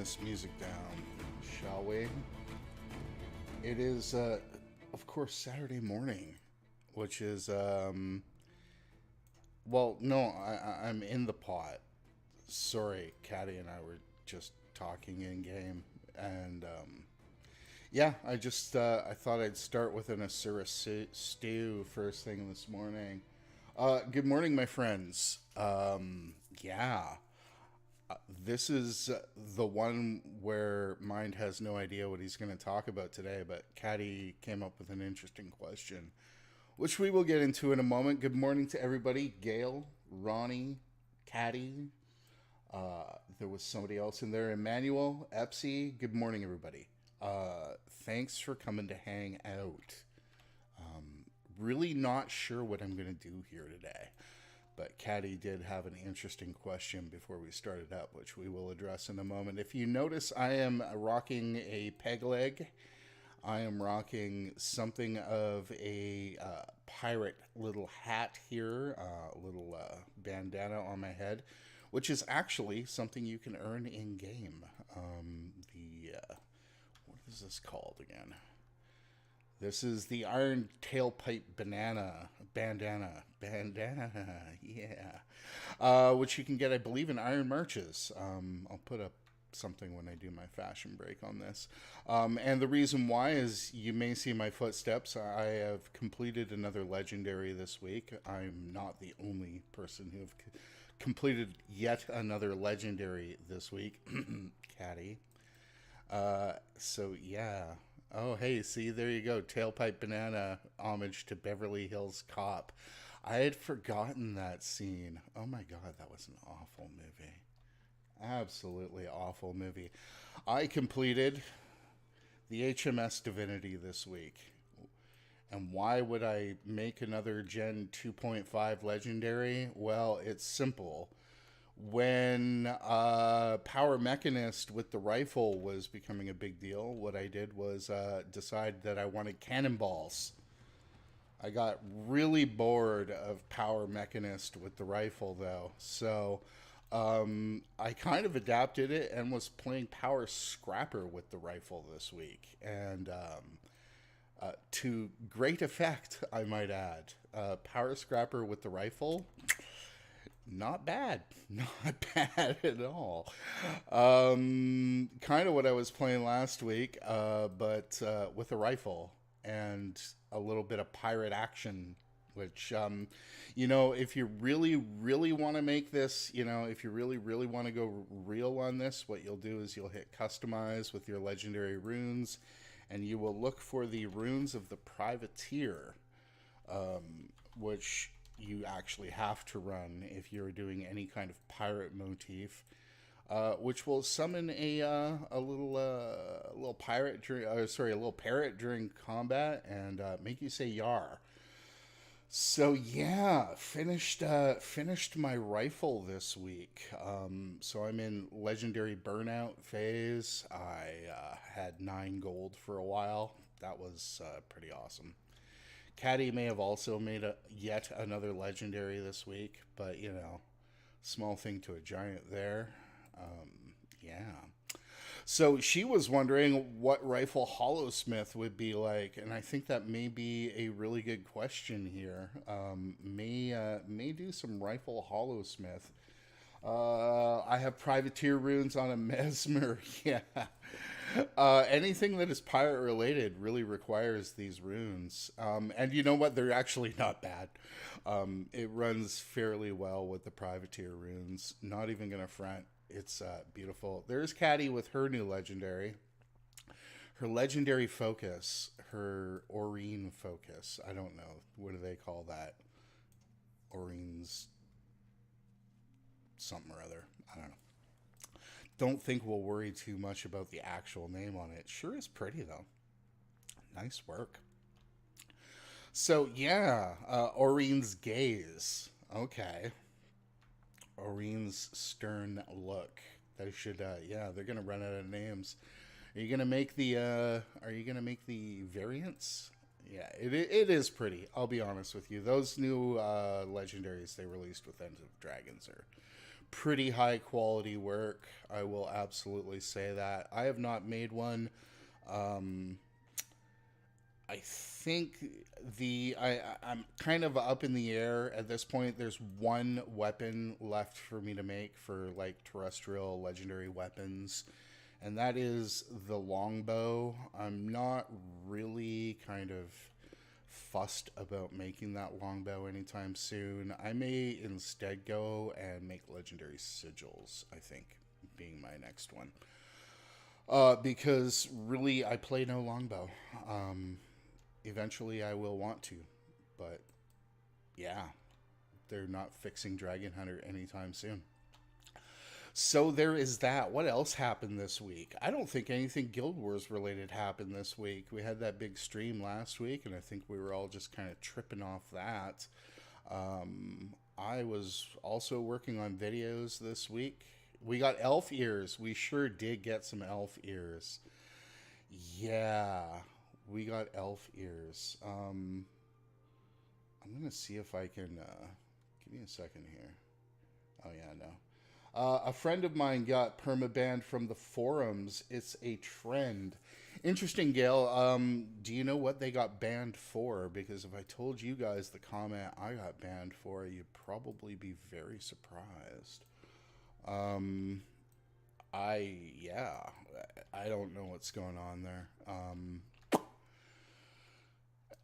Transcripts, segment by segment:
this music down, shall we? It is, of course, Saturday morning, which is, well, no, I'm in the pot. Sorry, Caddy and I were just talking in game, and yeah, I thought I'd start with an Asura stew first thing this morning. Good morning, my friends. Yeah. This is the one where Mind has no idea what he's going to talk about today, but Caddy came up with an interesting question, which we will get into in a moment. Good morning to everybody. Gail, Ronnie, Caddy. There was somebody else in there. Emmanuel, Epsy. Good morning, everybody. Thanks for coming to hang out. Really not sure what I'm going to do here today. But Caddy did have an interesting question before we started up, which we will address in a moment. If you notice, I am rocking a peg leg. I am rocking something of a pirate little hat here, a little bandana on my head, which is actually something you can earn in-game. What is this called again? This is the Iron Tailpipe bandana, yeah, which you can get, I believe, in Iron Marches. I'll put up something when I do my fashion break on this. And the reason why is you may see my footsteps. I have completed another legendary this week. I'm not the only person who have completed yet another legendary this week, Caddy. So yeah. Oh, hey, see, there you go. Tailpipe Banana, homage to Beverly Hills Cop. I had forgotten that scene. Oh my God, that was an awful movie. Absolutely awful movie. I completed the HMS Divinity this week. And why would I make another Gen 2.5 Legendary? Well, it's simple. When Power Mechanist with the rifle was becoming a big deal, what I did was decide that I wanted cannonballs. I got really bored of Power Mechanist with the rifle, though. So I kind of adapted it and was playing Power Scrapper with the rifle this week. And to great effect, I might add. Power Scrapper with the rifle... Not bad. Not bad at all. Kind of what I was playing last week, but with a rifle and a little bit of pirate action, which, if you really, really want to make this, if you really, really want to go real on this, what you'll do is you'll hit customize with your legendary runes, and you will look for the runes of the privateer, which... you actually have to run if you're doing any kind of pirate motif, which will summon a little pirate a little parrot during combat and make you say "yar." So yeah, finished my rifle this week. So I'm in legendary burnout phase. I had 9 gold for a while. That was pretty awesome. Caddy may have also made yet another legendary this week, but, small thing to a giant there. Yeah. So she was wondering what rifle Holosmith would be like, and I think that may be a really good question here. May do some rifle Holosmith. I have privateer runes on a mesmer. Yeah. Anything that is pirate related really requires these runes. And you know what? They're actually not bad. It runs fairly well with the privateer runes. Not even going to front. It's beautiful. There's Caddy with her new legendary. Her legendary focus. Her Aurene focus. I don't know. What do they call that? Aurene's something or other. I don't know. Don't think we'll worry too much about the actual name on it. Sure is pretty, though. Nice work. So, yeah. Aurene's gaze. Okay. Aurene's stern look. They should, they're going to run out of names. Are you going to make the variants? Yeah, it is pretty. I'll be honest with you. Those new legendaries they released with End of Dragons are pretty high quality work. I will absolutely say that. I have not made one. I think I'm kind of up in the air at this point. There's one weapon left for me to make for like terrestrial legendary weapons, and that is the longbow. I'm not really kind of fussed about making that longbow anytime soon. I may instead go and make legendary sigils, I think, being my next one. Because really, I play no longbow. Eventually, I will want to, but yeah, they're not fixing Dragon Hunter anytime soon. So there is that. What else happened this week? I don't think anything Guild Wars related happened this week. We had that big stream last week, and I think we were all just kind of tripping off that. I was also working on videos this week. We got elf ears. We sure did get some elf ears. Yeah, we got elf ears. I'm going to see if I can... give me a second here. Oh, yeah, no. A friend of mine got permabanned from the forums. It's a trend. Interesting, Gail. Do you know what they got banned for? Because if I told you guys the comment I got banned for, you'd probably be very surprised. I don't know what's going on there.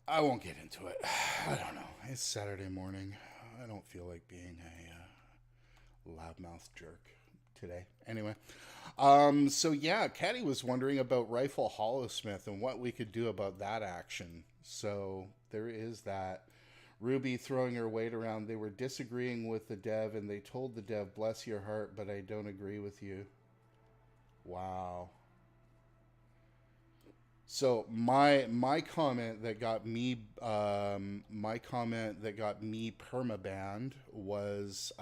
I won't get into it. I don't know. It's Saturday morning. I don't feel like being a loudmouth jerk today. Anyway, so yeah, Caddy was wondering about Rifle Holosmith and what we could do about that action. So there is that. Ruby throwing her weight around. They were disagreeing with the dev, and they told the dev, "Bless your heart, but I don't agree with you." Wow. So my comment that got me permabanned was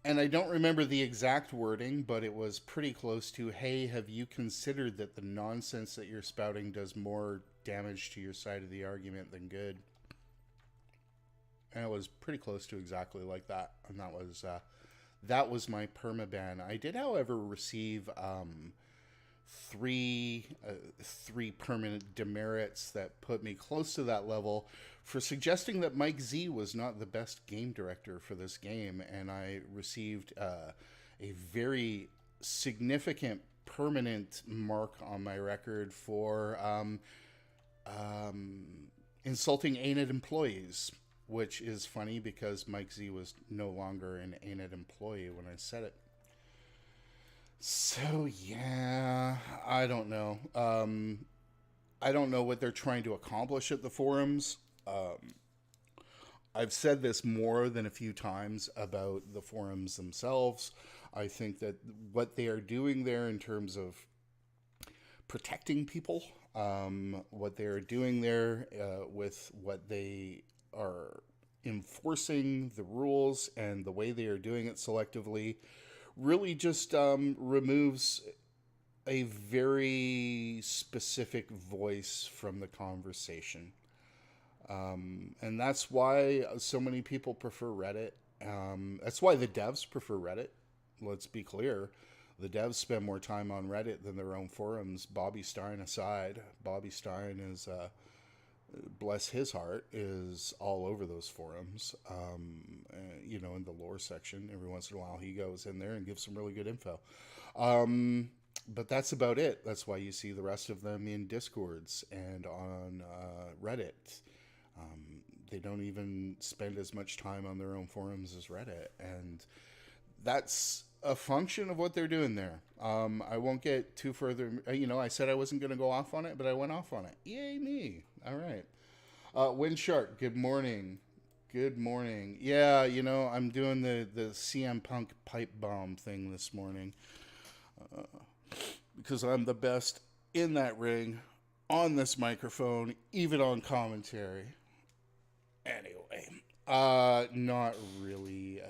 and I don't remember the exact wording, but it was pretty close to, "Hey, have you considered that the nonsense that you're spouting does more damage to your side of the argument than good?" And it was pretty close to exactly like that. And that was my permaban. I did, however, receive three permanent demerits that put me close to that level for suggesting that Mike Z was not the best game director for this game, and I received a very significant permanent mark on my record for insulting ANET employees, which is funny because Mike Z was no longer an ANET employee when I said it. So yeah, I don't know. I don't know what they're trying to accomplish at the forums. I've said this more than a few times about the forums themselves. I think that what they are doing there in terms of protecting people, what they are doing there with what they are enforcing the rules and the way they are doing it selectively, really just removes a very specific voice from the conversation. And that's why so many people prefer Reddit. That's why the devs prefer Reddit. Let's be clear. The devs spend more time on Reddit than their own forums, Bobby Stein aside. Bobby Stein is, bless his heart, is all over those forums. In the lore section. Every once in a while he goes in there and gives some really good info. But that's about it. That's why you see the rest of them in Discords and on Reddit. They don't even spend as much time on their own forums as Reddit. And that's a function of what they're doing there. I won't get too further. I said I wasn't going to go off on it, but I went off on it. Yay me. All right. Windshark, good morning. Good morning. Yeah, I'm doing the CM Punk pipe bomb thing this morning. Because I'm the best in that ring, on this microphone, even on commentary. Anyway, not really.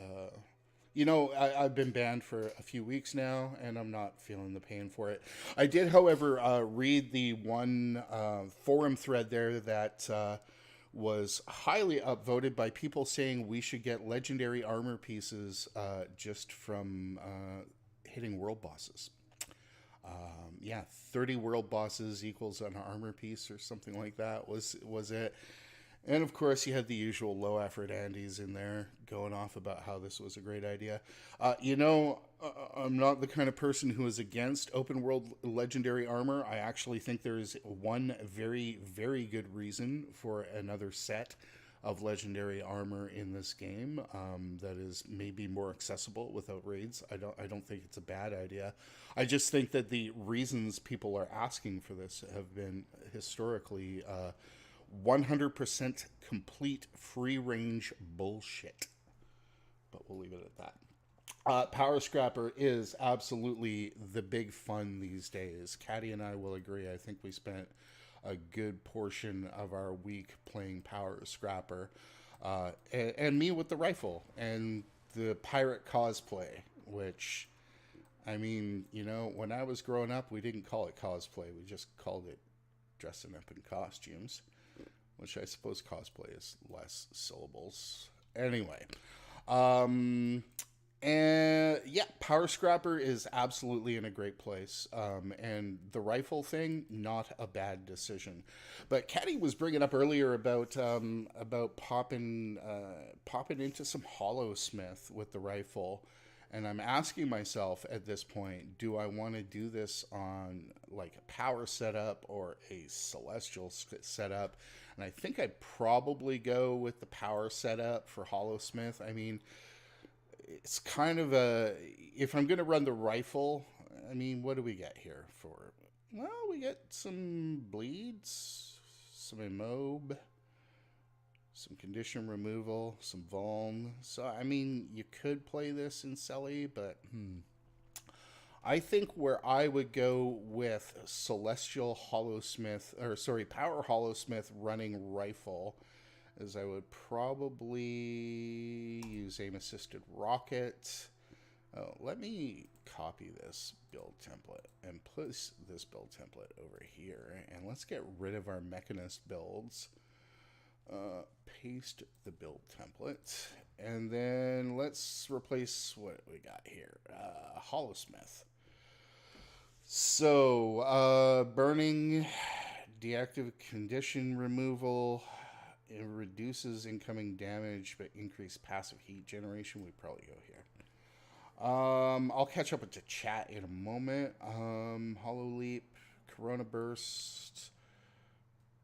I've been banned for a few weeks now, and I'm not feeling the pain for it. I did, however, read the one forum thread there that was highly upvoted by people saying we should get legendary armor pieces just from hitting world bosses. Yeah, 30 world bosses equals an armor piece or something like that was it. And of course, you had the usual low effort Andes in there going off about how this was a great idea. I'm not the kind of person who is against open world legendary armor. I actually think there is one very, very good reason for another set of legendary armor in this game that is maybe more accessible without raids. I don't think it's a bad idea. I just think that the reasons people are asking for this have been historically 100% complete free range bullshit. But we'll leave it at that. Power Scrapper is absolutely the big fun these days. Caddy and I will agree. I think we spent a good portion of our week playing Power Scrapper. And me with the rifle and the pirate cosplay, which, I mean, when I was growing up, we didn't call it cosplay. We just called it dressing up in costumes. Which I suppose cosplay is less syllables. Anyway. And yeah, Power Scrapper is absolutely in a great place. And the rifle thing, not a bad decision. But Caddy was bringing up earlier about popping into some Holosmith with the rifle. And I'm asking myself at this point, do I want to do this on like a power setup or a celestial setup? And I think I'd probably go with the power setup for Holosmith. I mean, it's kind of if I'm going to run the rifle, I mean, what do we get here for? Well, we get some bleeds, some immob, some condition removal, some vuln. So, I mean, you could play this in Selly, but I think where I would go with Celestial Holosmith, Power Holosmith running rifle, is I would probably use aim-assisted rocket. Let me copy this build template and put this build template over here, and let's get rid of our Mechanist builds. Paste the build template, and then let's replace what we got here. Holosmith. So, burning, deactive condition removal, it reduces incoming damage but increase passive heat generation. We'd probably go here. I'll catch up with the chat in a moment. Hollow Leap, Corona Burst,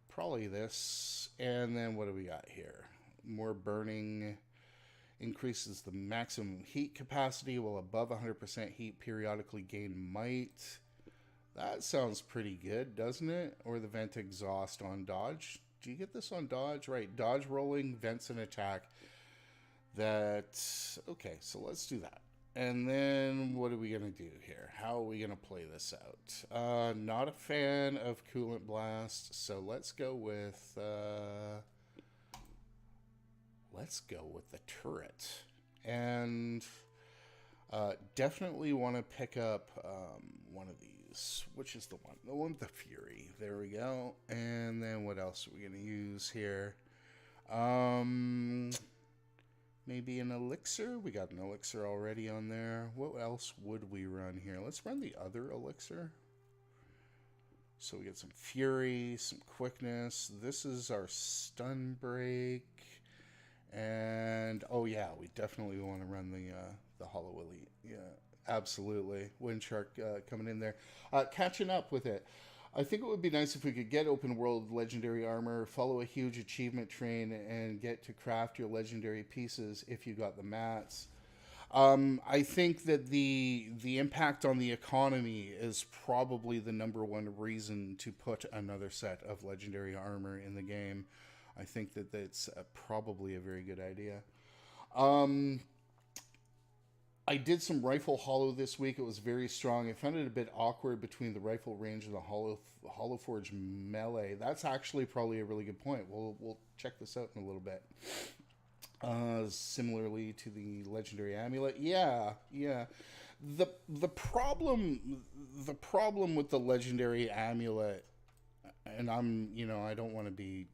probably this. And then what do we got here? More burning. Increases the maximum heat capacity while above 100% heat periodically gain might. That sounds pretty good, doesn't it? Or the vent exhaust on dodge. Do you get this on dodge? Right, dodge rolling, vents and attack. Okay, so let's do that. And then what are we going to do here? How are we going to play this out? Not a fan of Coolant Blast, so let's go with the turret. And definitely want to pick up one of these. Which is the one? The one with the Fury. There we go. And then what else are we going to use here? Maybe an elixir. We got an elixir already on there. What else would we run here? Let's run the other elixir. So we get some Fury, some quickness. This is our stun break. And oh yeah, we definitely want to run the Hollow Elite. Yeah, absolutely. Windshark coming in there, catching up with it. I think it would be nice if we could get open world legendary armor, follow a huge achievement train, and get to craft your legendary pieces if you got the mats. I think that the impact on the economy is probably the number one reason to put another set of legendary armor in the game. I think that that's probably a very good idea. I did some rifle hollow this week. It was very strong. I found it a bit awkward between the rifle range and the hollow forge melee. That's actually probably a really good point. We'll check this out in a little bit. Similarly to the legendary amulet. Yeah. The problem with the legendary amulet, and I don't want to be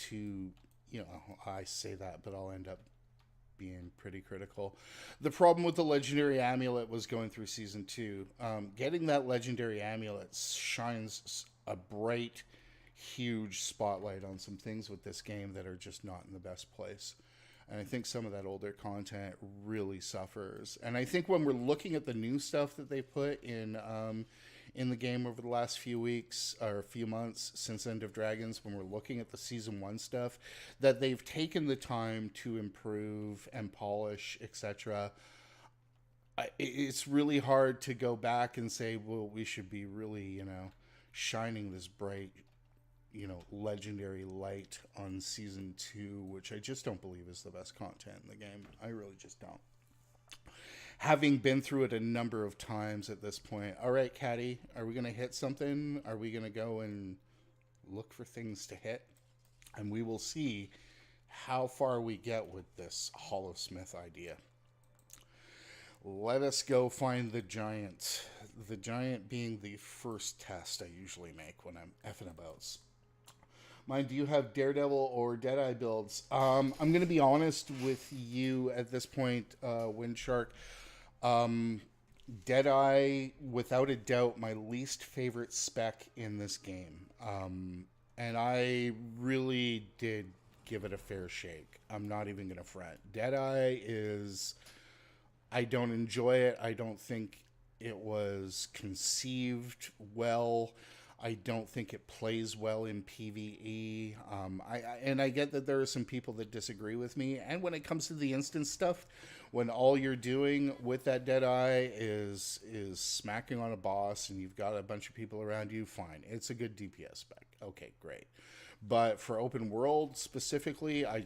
to, you know, I say that, but I'll end up being pretty critical. The problem with the legendary amulet was going through season 2. Getting that legendary amulet shines a bright, huge spotlight on some things with this game that are just not in the best place. And I think some of that older content really suffers. And I think when we're looking at the new stuff that they put in the game over the last few weeks or a few months since End of Dragons, when we're looking at the season 1 stuff, that they've taken the time to improve and polish, etc. It's really hard to go back and say, well, we should be really, you know, shining this bright, you know, legendary light on season 2, which I just don't believe is the best content in the game. I really just don't. Having been through it a number of times at this point. All right, Caddy, are we going to hit something? Are we going to go and look for things to hit? And we will see how far we get with this Holosmith idea. Let us go find the giant. The giant being the first test I usually make when I'm effing about. Mine, do you have Daredevil or Deadeye builds? I'm going to be honest with you at this point, Windshark. Deadeye, without a doubt, my least favorite spec in this game. And I really did give it a fair shake. I'm not even going to fret. Deadeye is... I don't enjoy it. I don't think it was conceived well. I don't think it plays well in PvE. I get that there are some people that disagree with me. And when it comes to the instance stuff, when all you're doing with that Deadeye is smacking on a boss and you've got a bunch of people around you, fine. It's a good DPS spec. Okay, great. But for open world specifically, I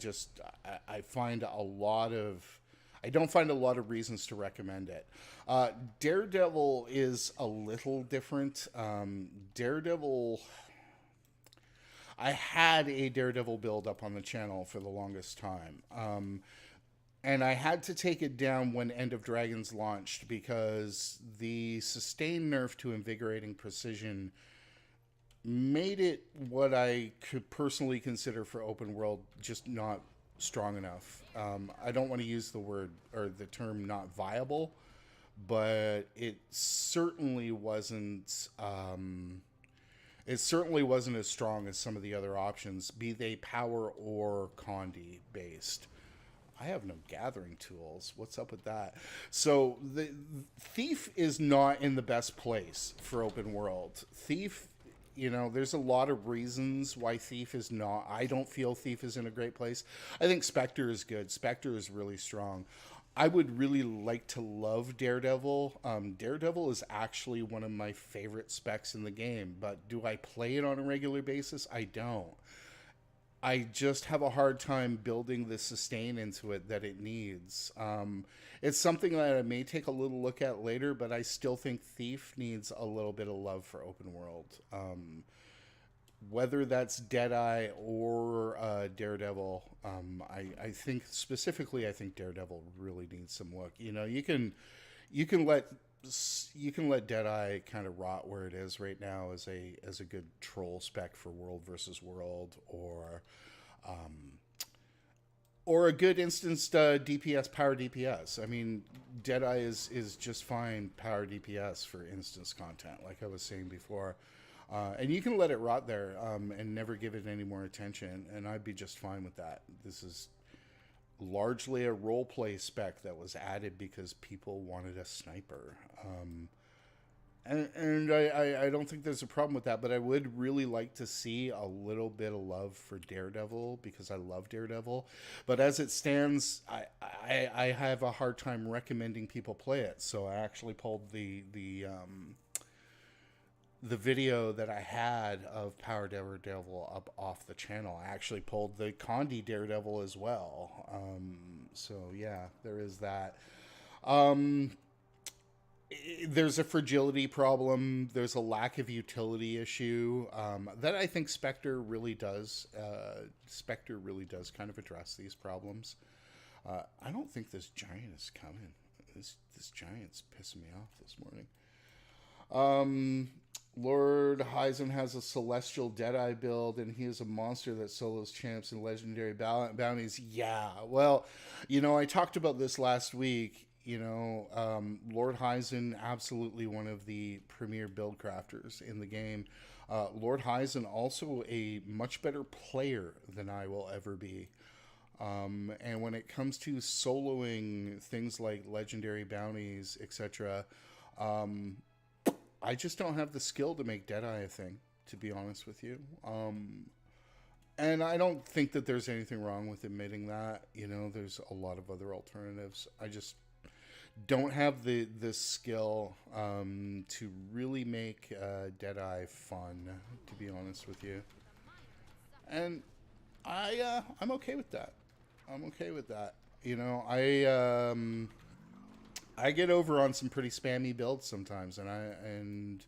find a lot of... I don't find a lot of reasons to recommend it. Daredevil is a little different. Daredevil... I had a Daredevil build up on the channel for the longest time. And I had to take it down when End of Dragons launched because the sustained nerf to Invigorating Precision made it what I could personally consider for open world just not strong enough. I don't want to use the word or the term not viable, but it certainly wasn't as strong as some of the other options, be they power or Condi based. I have no gathering tools. What's up with that? So the Thief is not in the best place for open world. Thief, you know, there's a lot of reasons why Thief is not. I don't feel Thief is in a great place. I think Spectre is good. Spectre is really strong. I would really like to love Daredevil. Daredevil is actually one of my favorite specs in the game, but do I play it on a regular basis? I don't. I just have a hard time building the sustain into it that it needs. It's something that I may take a little look at later, but I still think Thief needs a little bit of love for open world. Whether that's Deadeye or Daredevil, I think specifically, I think Daredevil really needs some look. You know, you can let Deadeye kind of rot where it is right now as a good troll spec for World versus World, or a good instanced DPS, power DPS. I mean, Deadeye is just fine power DPS for instance content, like I was saying before. And you can let it rot there and never give it any more attention, and I'd be just fine with that. This is largely a roleplay spec that was added because people wanted a sniper. And I don't think there's a problem with that, but I would really like to see a little bit of love for Daredevil because I love Daredevil. But as it stands, I have a hard time recommending people play it. So I actually pulled the video that I had of Power Daredevil up off the channel. I actually pulled the Condi Daredevil as well. So yeah, there is that. There's a fragility problem. There's a lack of utility issue that I think Spectre really does. Spectre really does kind of address these problems. I don't think this giant is coming. This giant's pissing me off this morning. Lord Hyzen has a celestial Deadeye build, and he is a monster that solos champs and legendary bounties. Yeah, well, I talked about this last week. Lord Hyzen, absolutely one of the premier build crafters in the game. Lord Hyzen, also a much better player than I will ever be. And when it comes to soloing things like legendary bounties, etc., I just don't have the skill to make Deadeye a thing, to be honest with you. And I don't think that there's anything wrong with admitting that. There's a lot of other alternatives. I just don't have the skill to really make Deadeye fun, to be honest with you. And I'm okay with that. I'm okay with that. I get over on some pretty spammy builds sometimes, and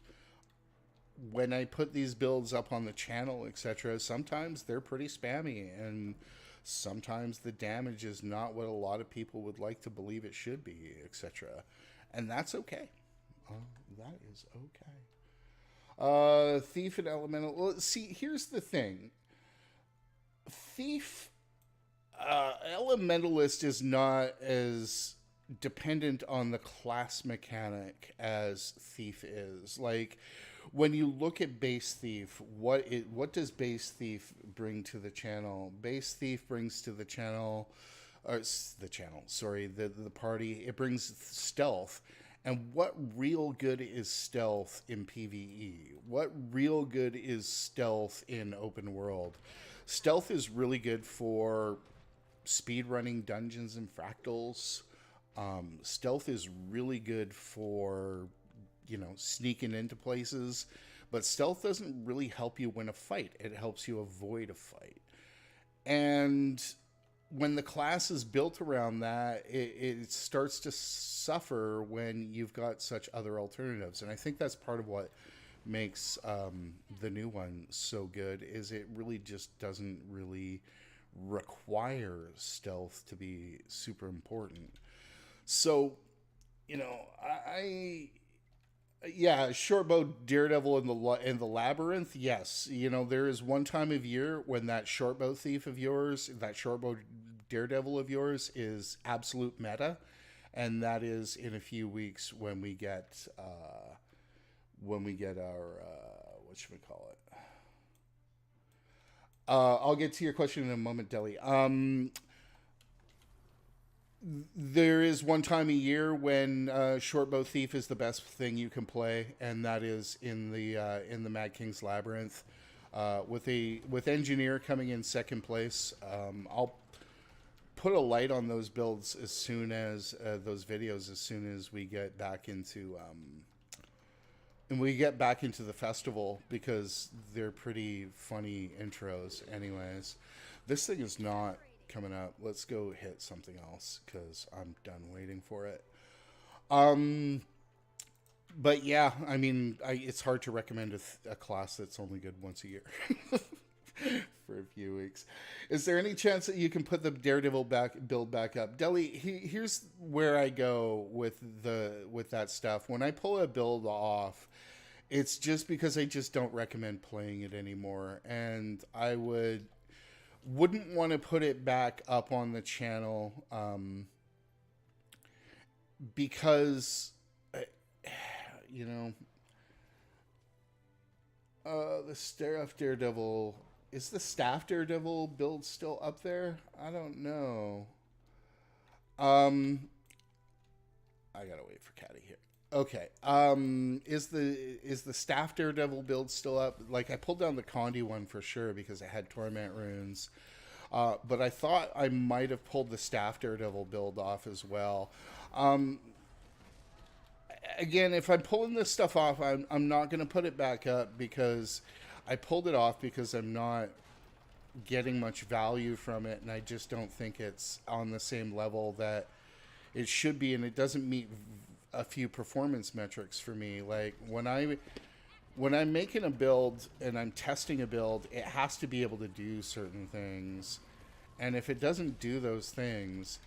when I put these builds up on the channel, etc., sometimes they're pretty spammy, and sometimes the damage is not what a lot of people would like to believe it should be, etc. And that's okay. That is okay. Thief and Elemental. Well, see, here's the thing. Thief, Elementalist is not as dependent on the class mechanic as Thief is. Like, when you look at Base Thief, what does Base Thief bring to the channel? Base Thief brings to the channel, the party, it brings stealth. And what real good is stealth in PvE? What real good is stealth in open world? Stealth is really good for speedrunning dungeons and fractals. Stealth is really good for, sneaking into places. But stealth doesn't really help you win a fight. It helps you avoid a fight. And when the class is built around that, it starts to suffer when you've got such other alternatives. And I think that's part of what makes the new one so good, is it really just doesn't really require stealth to be super important. So, shortbow Daredevil in the Labyrinth, yes. There is one time of year when that shortbow thief of yours, that shortbow Daredevil of yours is absolute meta, and that is in a few weeks when we get our whatchamacallit. I'll get to your question in a moment, Deli. There is one time a year when Shortbow Thief is the best thing you can play, and that is in the Mad King's Labyrinth. With Engineer coming in second place, I'll put a light on those builds as soon as those videos, as soon as we get back into the festival, because they're pretty funny intros. Anyways, this thing is not coming up. Let's go hit something else because I'm done waiting for it. But yeah, I mean, it's hard to recommend a class that's only good once a year for a few weeks. Is there any chance that you can put the Daredevil build back up? Deli, here's where I go with that stuff. When I pull a build off, it's just because I just don't recommend playing it anymore, and I wouldn't want to put it back up on the channel because the Staff Daredevil, is the Staff Daredevil build still up there? I don't know. I gotta wait for Caddy here. Okay. Is the Staff Daredevil build still up? Like, I pulled down the Condi one for sure because it had Torment runes. But I thought I might have pulled the Staff Daredevil build off as well. Again, if I'm pulling this stuff off, I'm not going to put it back up because I pulled it off because I'm not getting much value from it, and I just don't think it's on the same level that it should be, and it doesn't meet a few performance metrics for me. Like, when I'm making a build and I'm testing a build, it has to be able to do certain things, and if it doesn't do those things,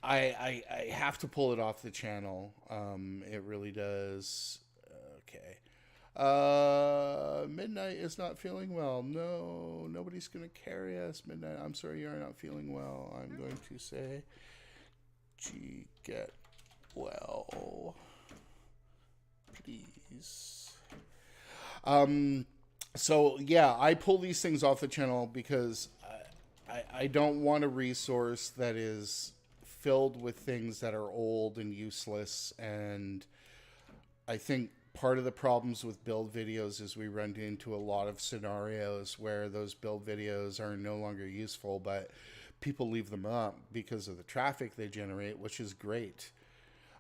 I have to pull it off the channel. It really does. Midnight is not feeling well. No, nobody's going to carry us. Midnight, I'm sorry you're not feeling well. I'm going to say, gee, get well, please. So yeah, I pull these things off the channel because I don't want a resource that is filled with things that are old and useless. And I think part of the problems with build videos is we run into a lot of scenarios where those build videos are no longer useful, but people leave them up because of the traffic they generate, which is great.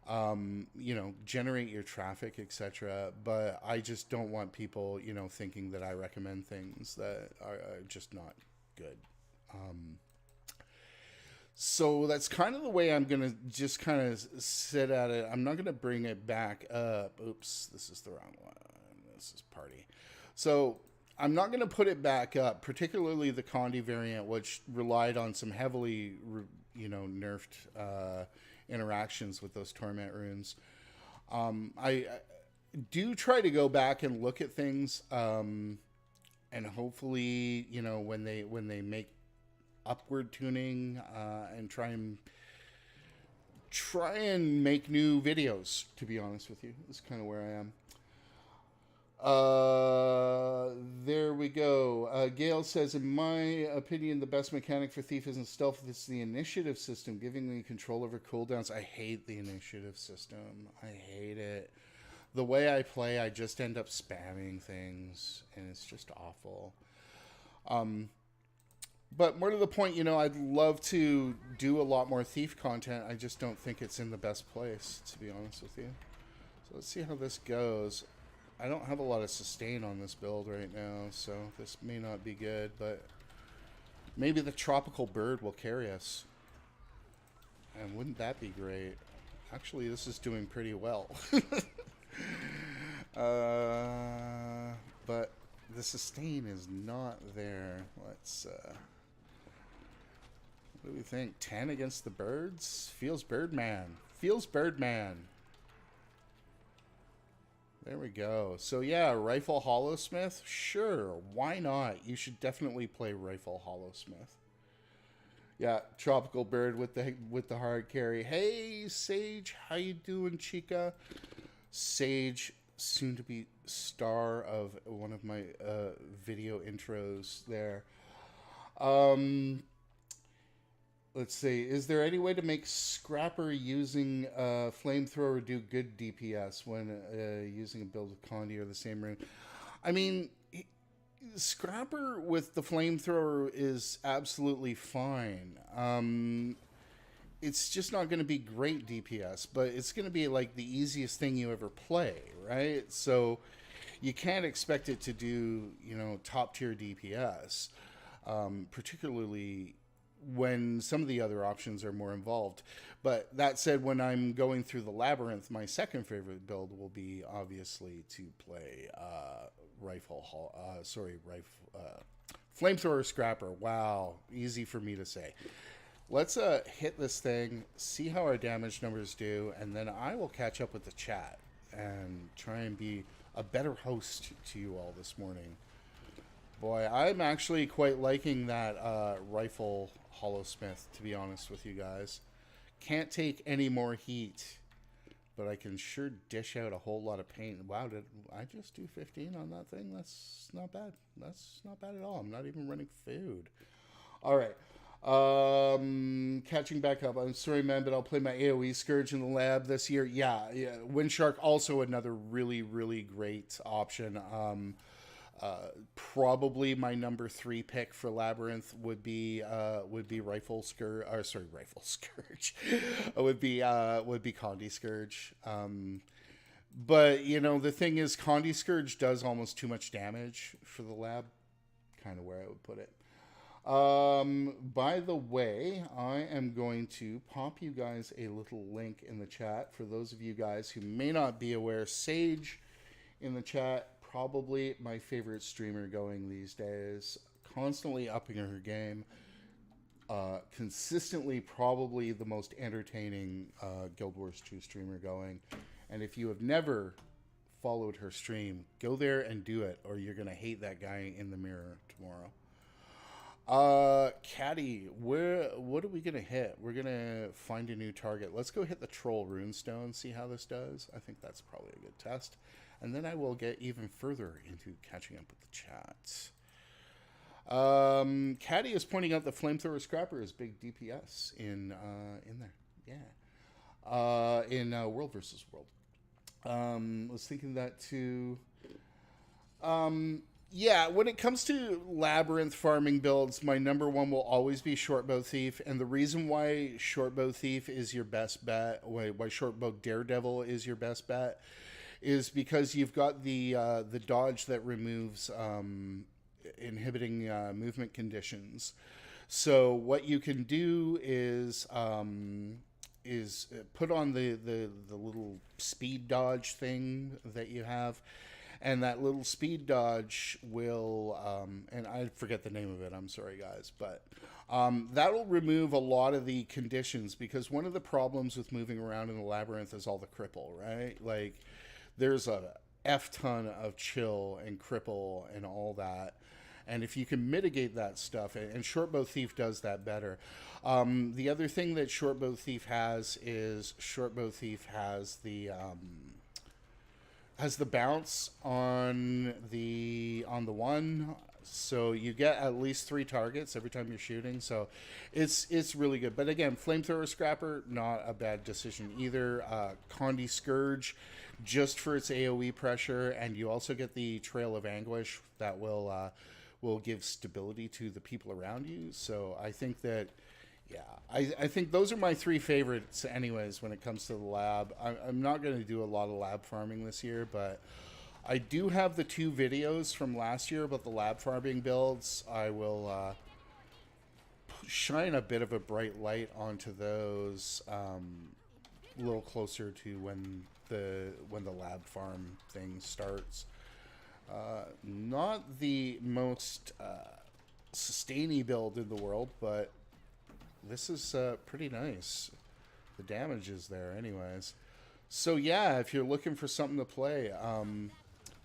You know, generate your traffic, etc. But I just don't want people, you know, thinking that I recommend things that are just not good. So that's kind of the way I'm going to just kind of sit at it. I'm not going to bring it back up. Oops, this is the wrong one. This is party. So I'm not going to put it back up, particularly the Condi variant, which relied on some heavily, you know, nerfed interactions with those torment runes. I do try to go back and look at things, and hopefully, you know, when they make upward tuning, and try and make new videos, to be honest with you. That's kind of where I am. There we go. Gail says, in my opinion, the best mechanic for Thief isn't stealth, it's the initiative system, giving me control over cooldowns. I hate the initiative system. I hate it. The way I play, I just end up spamming things, and it's just awful. But more to the point, you know, I'd love to do a lot more Thief content. I just don't think it's in the best place, to be honest with you. So let's see how this goes. I don't have a lot of sustain on this build right now, so this may not be good, but maybe the tropical bird will carry us. And wouldn't that be great? Actually, this is doing pretty well. But the sustain is not there. Let's, what do we think? 10 against the birds? Feels Birdman. Feels Birdman. There we go. So yeah, Rifle Holosmith? Sure, why not? You should definitely play Rifle Holosmith. Yeah, Tropical Bird with the hard carry. Hey, Sage, how you doing, chica? Sage, soon to be star of one of my video intros there. Let's see. Is there any way to make Scrapper using Flamethrower do good DPS when using a build with Condi or the same rune? I mean, Scrapper with the Flamethrower is absolutely fine. It's just not going to be great DPS, but it's going to be like the easiest thing you ever play, right? So you can't expect it to do, you know, top tier DPS, particularly when some of the other options are more involved. But that said, when I'm going through the Labyrinth, my second favorite build will be obviously to play Flamethrower Scrapper. Wow, easy for me to say. Let's hit this thing, see how our damage numbers do, and then I will catch up with the chat and try and be a better host to you all this morning. Boy, I'm actually quite liking that Rifle Holosmith, to be honest with you guys. Can't take any more heat, but I can sure dish out a whole lot of paint. Wow, did I just do 15 on that thing? That's not bad. That's not bad at all. I'm not even running food. All right. Catching back up. I'm sorry, man, but I'll play my AoE Scourge in the lab this year. Yeah. Windshark, also another really, really great option. Probably my number 3 pick for Labyrinth would be Rifle Scourge. Or sorry, Rifle Scourge. would be Condi Scourge. But you know, the thing is, Condi Scourge does almost too much damage for the lab. Kind of where I would put it. By the way, I am going to pop you guys a little link in the chat for those of you guys who may not be aware. Sage in the chat, probably my favorite streamer going these days, constantly upping her game, consistently probably the most entertaining Guild Wars 2 streamer going. And if you have never followed her stream, go there and do it, or you're gonna hate that guy in the mirror tomorrow. Caddy, what are we gonna hit? We're gonna find a new target. Let's go hit the Troll Runestone, see how this does. I think that's probably a good test. And then I will get even further into catching up with the chat. Caddy is pointing out the Flamethrower Scrapper is big DPS in there. Yeah. In World versus World. Was thinking that too. Yeah, when it comes to Labyrinth farming builds, my number one will always be Shortbow Thief. And the reason why Shortbow Thief is your best bet, why Shortbow Daredevil is your best bet, is because you've got the dodge that removes inhibiting movement conditions. So what you can do is put on the little speed dodge thing that you have. And that little speed dodge will, and I forget the name of it, I'm sorry guys, but that'll remove a lot of the conditions, because one of the problems with moving around in the Labyrinth is all the cripple, right? Like, there's a F-ton of chill and cripple and all that. And if you can mitigate that stuff, and Shortbow Thief does that better. The other thing that Shortbow Thief has is Shortbow Thief has the bounce on the one, so you get at least 3 targets every time you're shooting. So it's really good. But again, Flamethrower Scrapper, not a bad decision either. Condi Scourge, just for its AoE pressure, and you also get the Trail of Anguish that will give stability to the people around you. So I think that, yeah, I think those are my 3 favorites anyways when it comes to the lab. I'm not going to do a lot of lab farming this year, but I do have the 2 videos from last year about the lab farming builds. I will shine a bit of a bright light onto those a little closer to when the lab farm thing starts. Not the most sustainy build in the world, but this is pretty nice. The damage is there anyways. So yeah, if you're looking for something to play,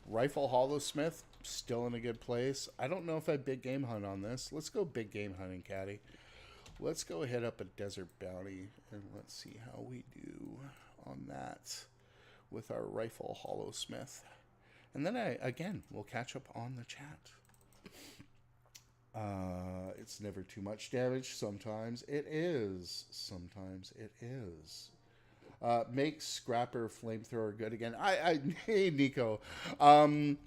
Rifle Holosmith, still in a good place. I don't know if I big game hunt on this. Let's go big game hunting, Caddy. Let's go hit up a Desert Bounty, and let's see how we do on that with our Rifle Holosmith. And then again, we'll catch up on the chat. It's never too much damage. Sometimes it is. Sometimes it is. Make Scrapper Flamethrower good again. Hey, Nico. I'm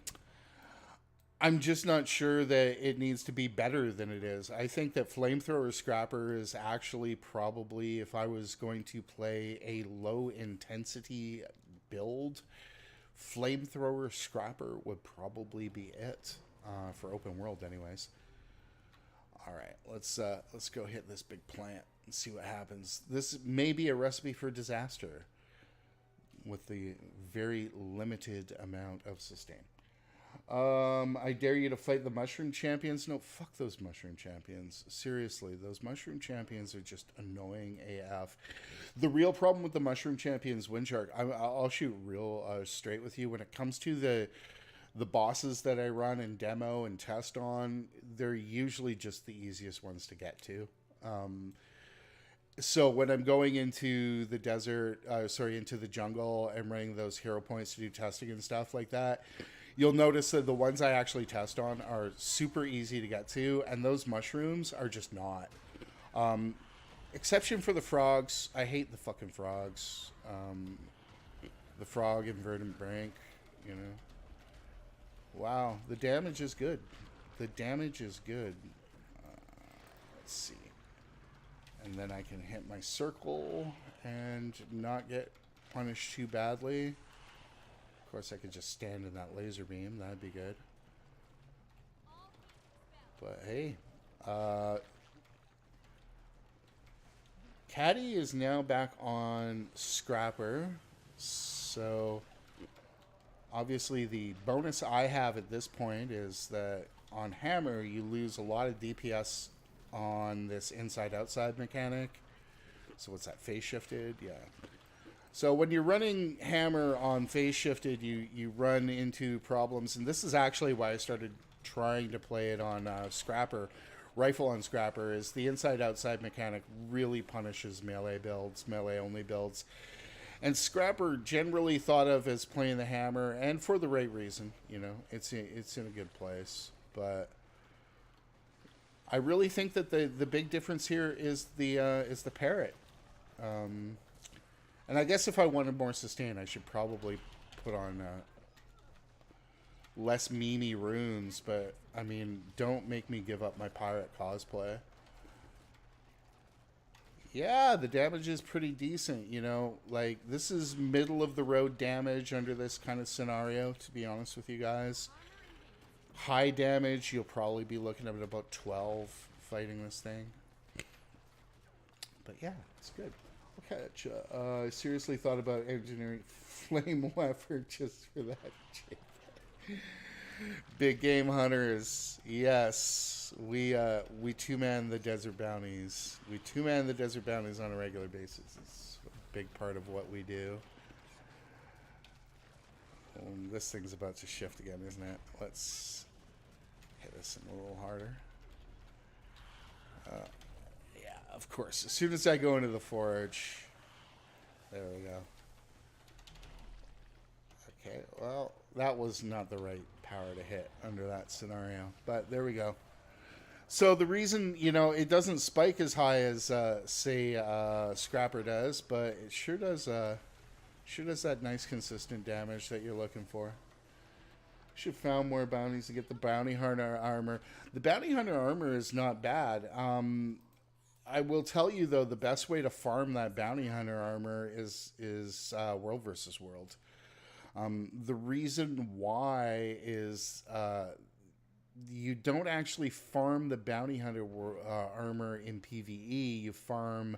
just not sure that it needs to be better than it is. I think that Flamethrower Scrapper is actually probably, if I was going to play a low intensity build, Flamethrower Scrapper would probably be it for open world anyways. All right, let's go hit this big plant and see what happens. This may be a recipe for disaster with the very limited amount of sustain. I dare you to fight the Mushroom Champions. No, fuck those Mushroom Champions. Seriously, those Mushroom Champions are just annoying AF. The real problem with the Mushroom Champions, Windshark, I'll shoot real straight with you. When it comes to the bosses that I run and demo and test on, they're usually just the easiest ones to get to. So when I'm going into the desert, into the jungle, and running those hero points to do testing and stuff like that, you'll notice that the ones I actually test on are super easy to get to, and those mushrooms are just not. Exception for the frogs. I hate the fucking frogs. The frog and verdant brink, you know. Wow, the damage is good. The damage is good. Let's see. And then I can hit my circle and not get punished too badly. Of course, I could just stand in that laser beam. That'd be good. But hey, Caddy is now back on Scrapper. So obviously the bonus I have at this point is that on Hammer you lose a lot of DPS on this inside-outside mechanic. So what's that, phase shifted? Yeah. So when you're running hammer on phase shifted, you run into problems, and this is actually why I started trying to play it on Scrapper. Rifle on Scrapper is the inside-outside mechanic really punishes melee builds, melee-only builds. And Scrapper generally thought of as playing the hammer, and for the right reason, you know, it's in a good place. But I really think that the big difference here is the parrot. And I guess if I wanted more sustain, I should probably put on less memey runes. But I mean, don't make me give up my pirate cosplay. Yeah, the damage is pretty decent, you know. Like, this is middle of the road damage under this kind of scenario, to be honest with you guys. High damage, you'll probably be looking at about 12 fighting this thing. But yeah, it's good. Okay, I seriously thought about engineering flame weapon just for that. Big game hunters, yes, we two-man the desert bounties. We two-man the desert bounties on a regular basis. It's a big part of what we do. This thing's about to shift again, isn't it? Let's hit this a little harder. Yeah, of course. As soon as I go into the forge, there we go. Okay, well, that was not the right power to hit under that scenario, but there we go. So the reason, you know, it doesn't spike as high as say Scrapper does, but it sure does that nice consistent damage that you're looking for. Should have found more bounties to get the bounty hunter armor. The bounty hunter armor is not bad. I will tell you though, the best way to farm that bounty hunter armor is world versus world. The reason why is you don't actually farm the bounty hunter armor in PvE. You farm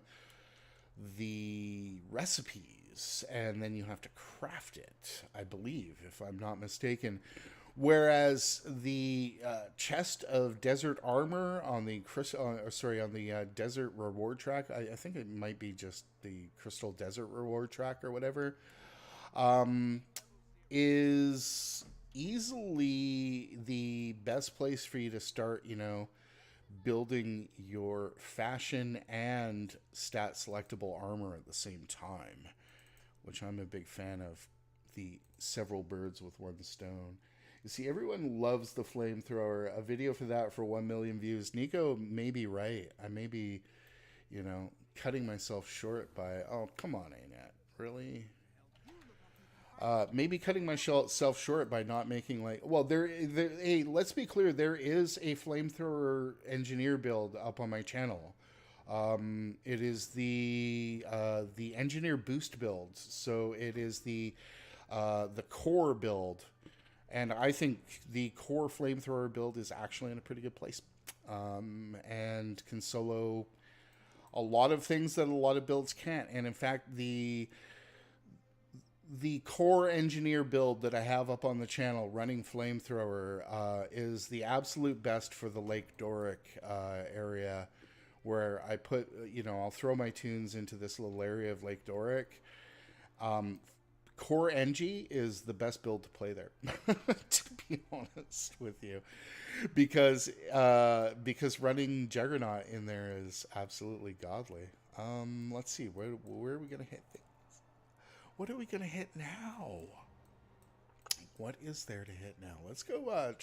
the recipes, and then you have to craft it, I believe, if I'm not mistaken. Whereas the chest of desert armor on the desert reward track, I think it might be just the crystal desert reward track or whatever, is easily the best place for you to start, you know, building your fashion and stat selectable armor at the same time, which I'm a big fan of. The several birds with one stone. You see, everyone loves the flamethrower. A video for that for 1 million views. Nico may be right. I may be, you know, cutting myself short by, oh, come on, Annette. Really? Maybe cutting myself short by not making, like, well, hey, let's be clear, there is a flamethrower engineer build up on my channel. It is the engineer boost build, so it is the core build, and I think the core flamethrower build is actually in a pretty good place, and can solo a lot of things that a lot of builds can't. And in fact, the core engineer build that I have up on the channel running flamethrower is the absolute best for the Lake Doric area, where I put, you know, I'll throw my tunes into this little area of Lake Doric. Core Engie is the best build to play there, to be honest with you, because running Juggernaut in there is absolutely godly. Let's see, where are we gonna hit things? What are we gonna hit now? What is there to hit now? Let's go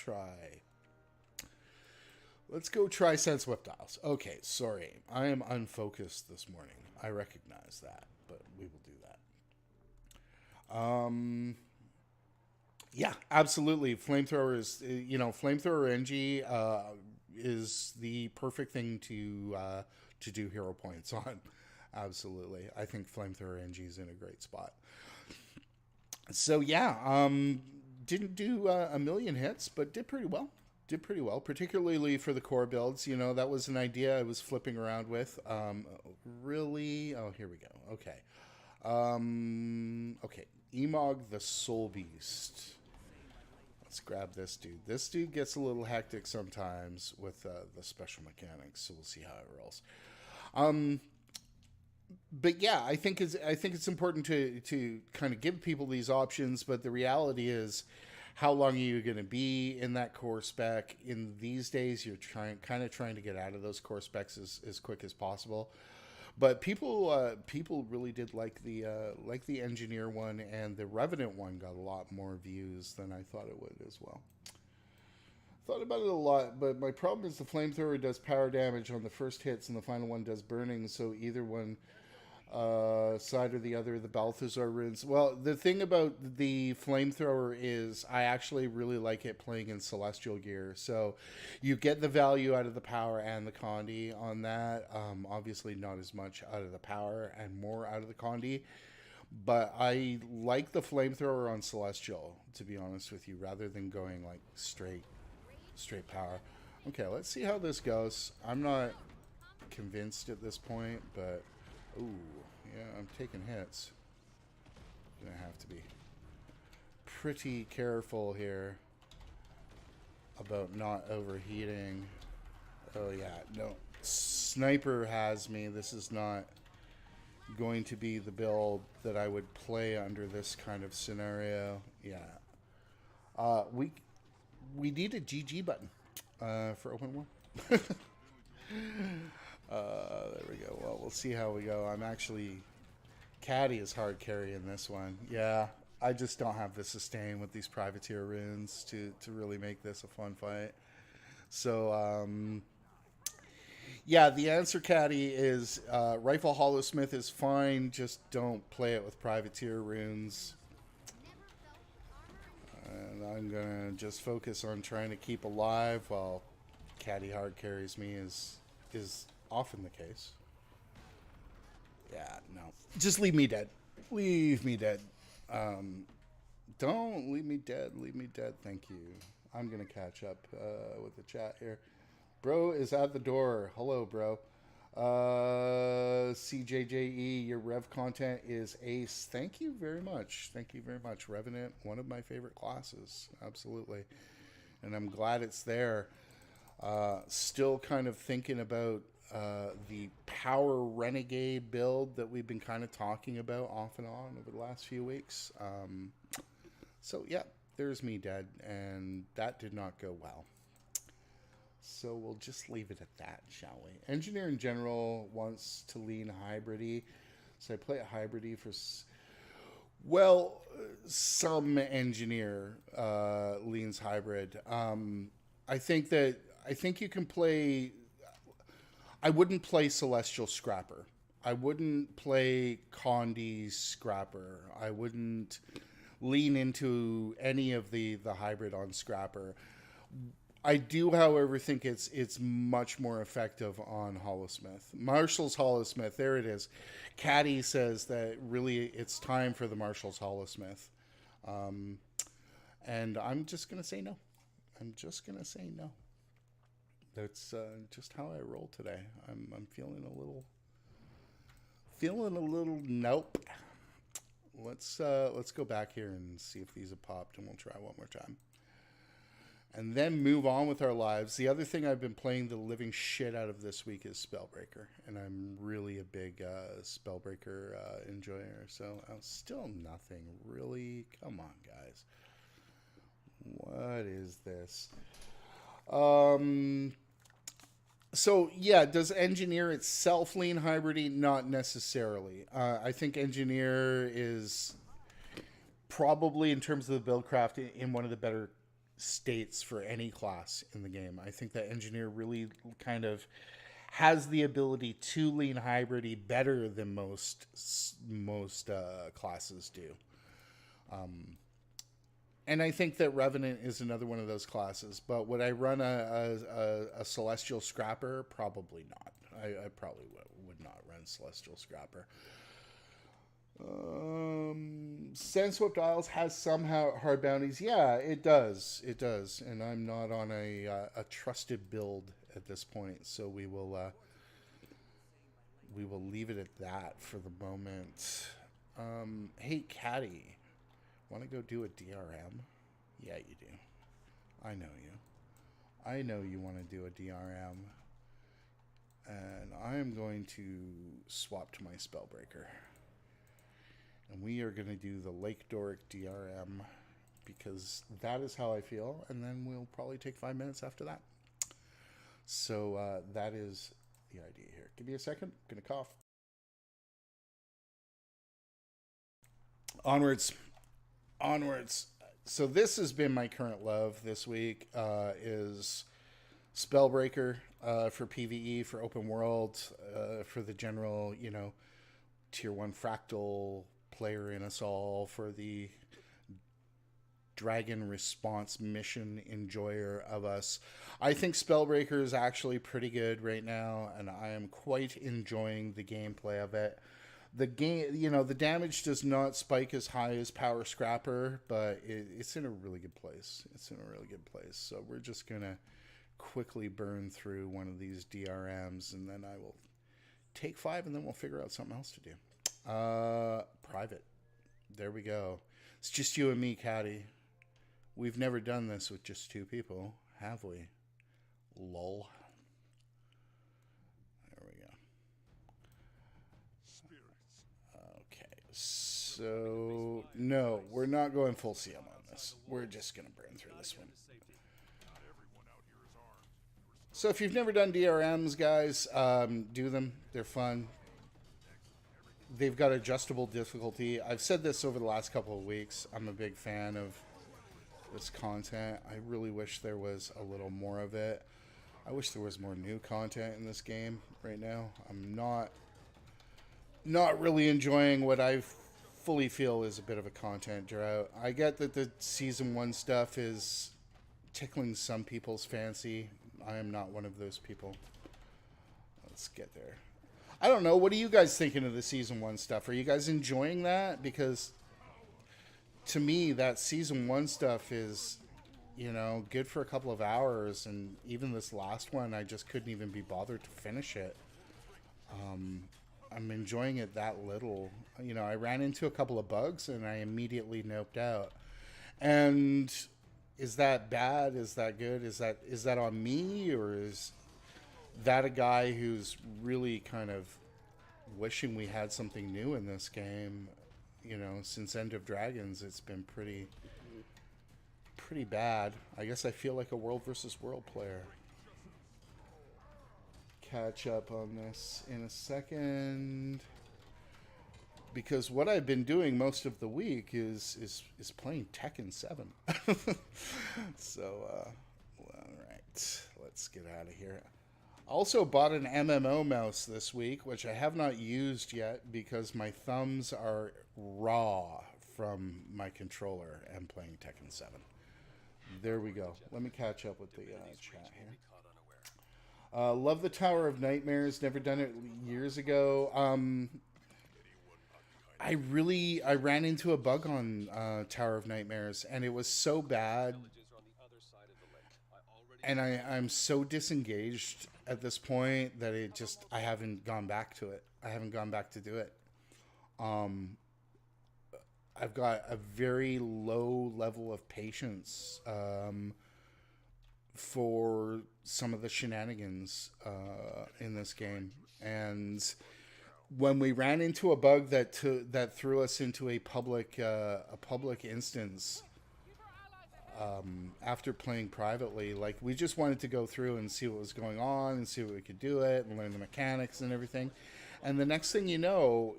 try Sense Whip Dials. Okay, sorry, I am unfocused this morning. I recognize that, but we will do that. Yeah, absolutely. Flamethrower is, you know, Flamethrower NG is the perfect thing to do hero points on. Absolutely. I think Flamethrower NG is in a great spot. So yeah, didn't do a million hits, but did pretty well. Particularly for the core builds. You know, that was an idea I was flipping around with. Really? Oh, here we go. Okay. Okay. Emog the Soul Beast. Let's grab this dude. This dude gets a little hectic sometimes with the special mechanics, so we'll see how it rolls. but yeah, I think it's important to kind of give people these options. But the reality is, how long are you going to be in that core spec? In these days, you're trying to get out of those core specs as quick as possible. But people really did like the engineer one, and the revenant one got a lot more views than I thought it would as well. Thought about it a lot, but my problem is the flamethrower does power damage on the first hits, and the final one does burning. So either one side or the other, the Balthazar runes. Well, the thing about the flamethrower is I actually really like it playing in celestial gear. So you get the value out of the power and the Condi on that. Obviously, not as much out of the power and more out of the Condi. But I like the flamethrower on celestial, to be honest with you, rather than going like straight power. Okay, let's see how this goes. I'm not convinced at this point, but ooh, yeah, I'm taking hits. Gonna have to be pretty careful here about not overheating. Oh yeah, no. Sniper has me. This is not going to be the build that I would play under this kind of scenario. Yeah. We need a GG button for open war. There we go. Well, we'll see how we go. I'm actually... Caddy is hard carry in this one. Yeah, I just don't have the sustain with these privateer runes to really make this a fun fight. So, yeah, the answer, Caddy, is Rifle Holosmith is fine. Just don't play it with privateer runes. And I'm going to just focus on trying to keep alive while Caddy hard carries me is often the case. Yeah, no. Just leave me dead. Leave me dead. Don't leave me dead. Leave me dead. Thank you. I'm going to catch up with the chat here. Bro is at the door. Hello, bro. CJJE, your Rev content is ace. Thank you very much. Thank you very much. Revenant, one of my favorite classes. Absolutely. And I'm glad it's there. Still kind of thinking about the power renegade build that we've been kind of talking about off and on over the last few weeks. So yeah, there's me dead, and that did not go well. So we'll just leave it at that, shall we? Engineer in general wants to lean hybridy, so I play a hybridy for... Well, some engineer leans hybrid. I think you can play... I wouldn't play Celestial Scrapper. I wouldn't play Condi Scrapper. I wouldn't lean into any of the hybrid on Scrapper. I do, however, think it's much more effective on Holosmith. Marshall's Holosmith, there it is. Caddy says that really it's time for the Marshall's Holosmith. And I'm just going to say no. I'm just going to say no. That's just how I roll today. I'm feeling a little nope. Let's go back here and see if these have popped, and we'll try one more time. And then move on with our lives. The other thing I've been playing the living shit out of this week is Spellbreaker. And I'm really a big Spellbreaker enjoyer. So still nothing. Really? Come on, guys. What is this? So, yeah, does Engineer itself lean hybridy? Not necessarily. I think Engineer is probably, in terms of the buildcraft, in one of the better states for any class in the game. I think that Engineer really kind of has the ability to lean hybridy better than most classes do. And I think that Revenant is another one of those classes. But would I run a Celestial Scrapper? Probably not. I probably would not run Celestial Scrapper. Sandswept Isles has some hard bounties. Yeah, it does. It does. And I'm not on a trusted build at this point. So we will leave it at that for the moment. Hey, Caddy. Want to go do a DRM? Yeah, you do. I know you. I know you want to do a DRM. And I am going to swap to my Spellbreaker. And we are going to do the Lake Doric DRM because that is how I feel. And then we'll probably take 5 minutes after that. So that is the idea here. Give me a second. I'm going to cough. Onwards. So this has been my current love this week, is Spellbreaker for PvE, for open world, for the general, tier 1 fractal player in us all, for the dragon response mission enjoyer of us. I think Spellbreaker is actually pretty good right now, and I am quite enjoying the gameplay of it. The game, the damage does not spike as high as Power Scrapper, but it's in a really good place. So we're just going to quickly burn through one of these DRMs, and then I will take 5, and then we'll figure out something else to do. Private. There we go. It's just you and me, Caddy. We've never done this with just 2 people, have we? Lol. There we go. Okay, so no, we're not going full CM on this. We're just going to burn through this one. So if you've never done DRMs, guys, do them. They're fun. They've got adjustable difficulty. I've said this over the last couple of weeks. I'm a big fan of this content. I really wish there was a little more of it. I wish there was more new content in this game right now. I'm not really enjoying what I fully feel is a bit of a content drought. I get that the Season 1 stuff is tickling some people's fancy. I am not one of those people. Let's get there. I don't know. What are you guys thinking of the Season 1 stuff? Are you guys enjoying that? Because to me, that Season 1 stuff is, good for a couple of hours. And even this last one, I just couldn't even be bothered to finish it. I'm enjoying it that little. I ran into a couple of bugs and I immediately noped out. And is that bad? Is that good? Is that on me, or is that a guy who's really kind of wishing we had something new in this game? Since End of Dragons, it's been pretty bad. I guess I feel like a world versus world player. Catch up on this in a second, because what I've been doing most of the week is playing Tekken 7. So, all right, let's get out of here. Also bought an MMO mouse this week, which I have not used yet because my thumbs are raw from my controller and playing Tekken 7. There we go. Let me catch up with the chat here. Love the Tower of Nightmares. Never done it years ago. I ran into a bug on Tower of Nightmares, and it was so bad. And I'm so disengaged at this point that I haven't gone back to it. I haven't gone back to do it. I've got a very low level of patience for some of the shenanigans in this game. And when we ran into a bug that threw us into a public instance, after playing privately, like, we just wanted to go through and see what was going on and see what we could do it and learn the mechanics and everything. And the next thing you know,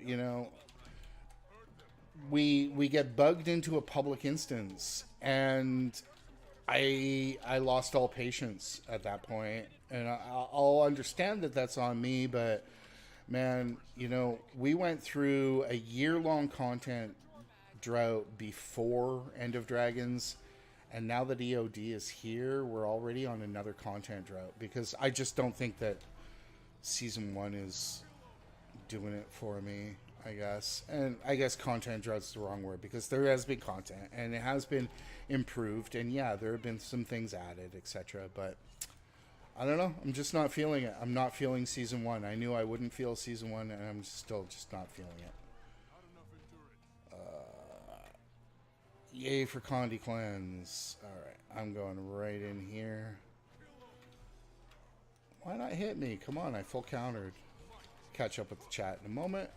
we get bugged into a public instance, and I lost all patience at that point. And I'll understand that that's on me, but man, we went through a year-long content drought before End of Dragons. And now that EOD is here, we're already on another content drought, because I just don't think that Season 1 is doing it for me, I guess. And I guess content drought's the wrong word, because there has been content, and it has been improved, and yeah, there have been some things added, etc. But I don't know. I'm just not feeling it. I'm not feeling Season 1. I knew I wouldn't feel Season 1, and I'm still just not feeling it. Yay for Condi Cleanse. Alright, I'm going right in here. Why not hit me? Come on, I full countered. Catch up with the chat in a moment.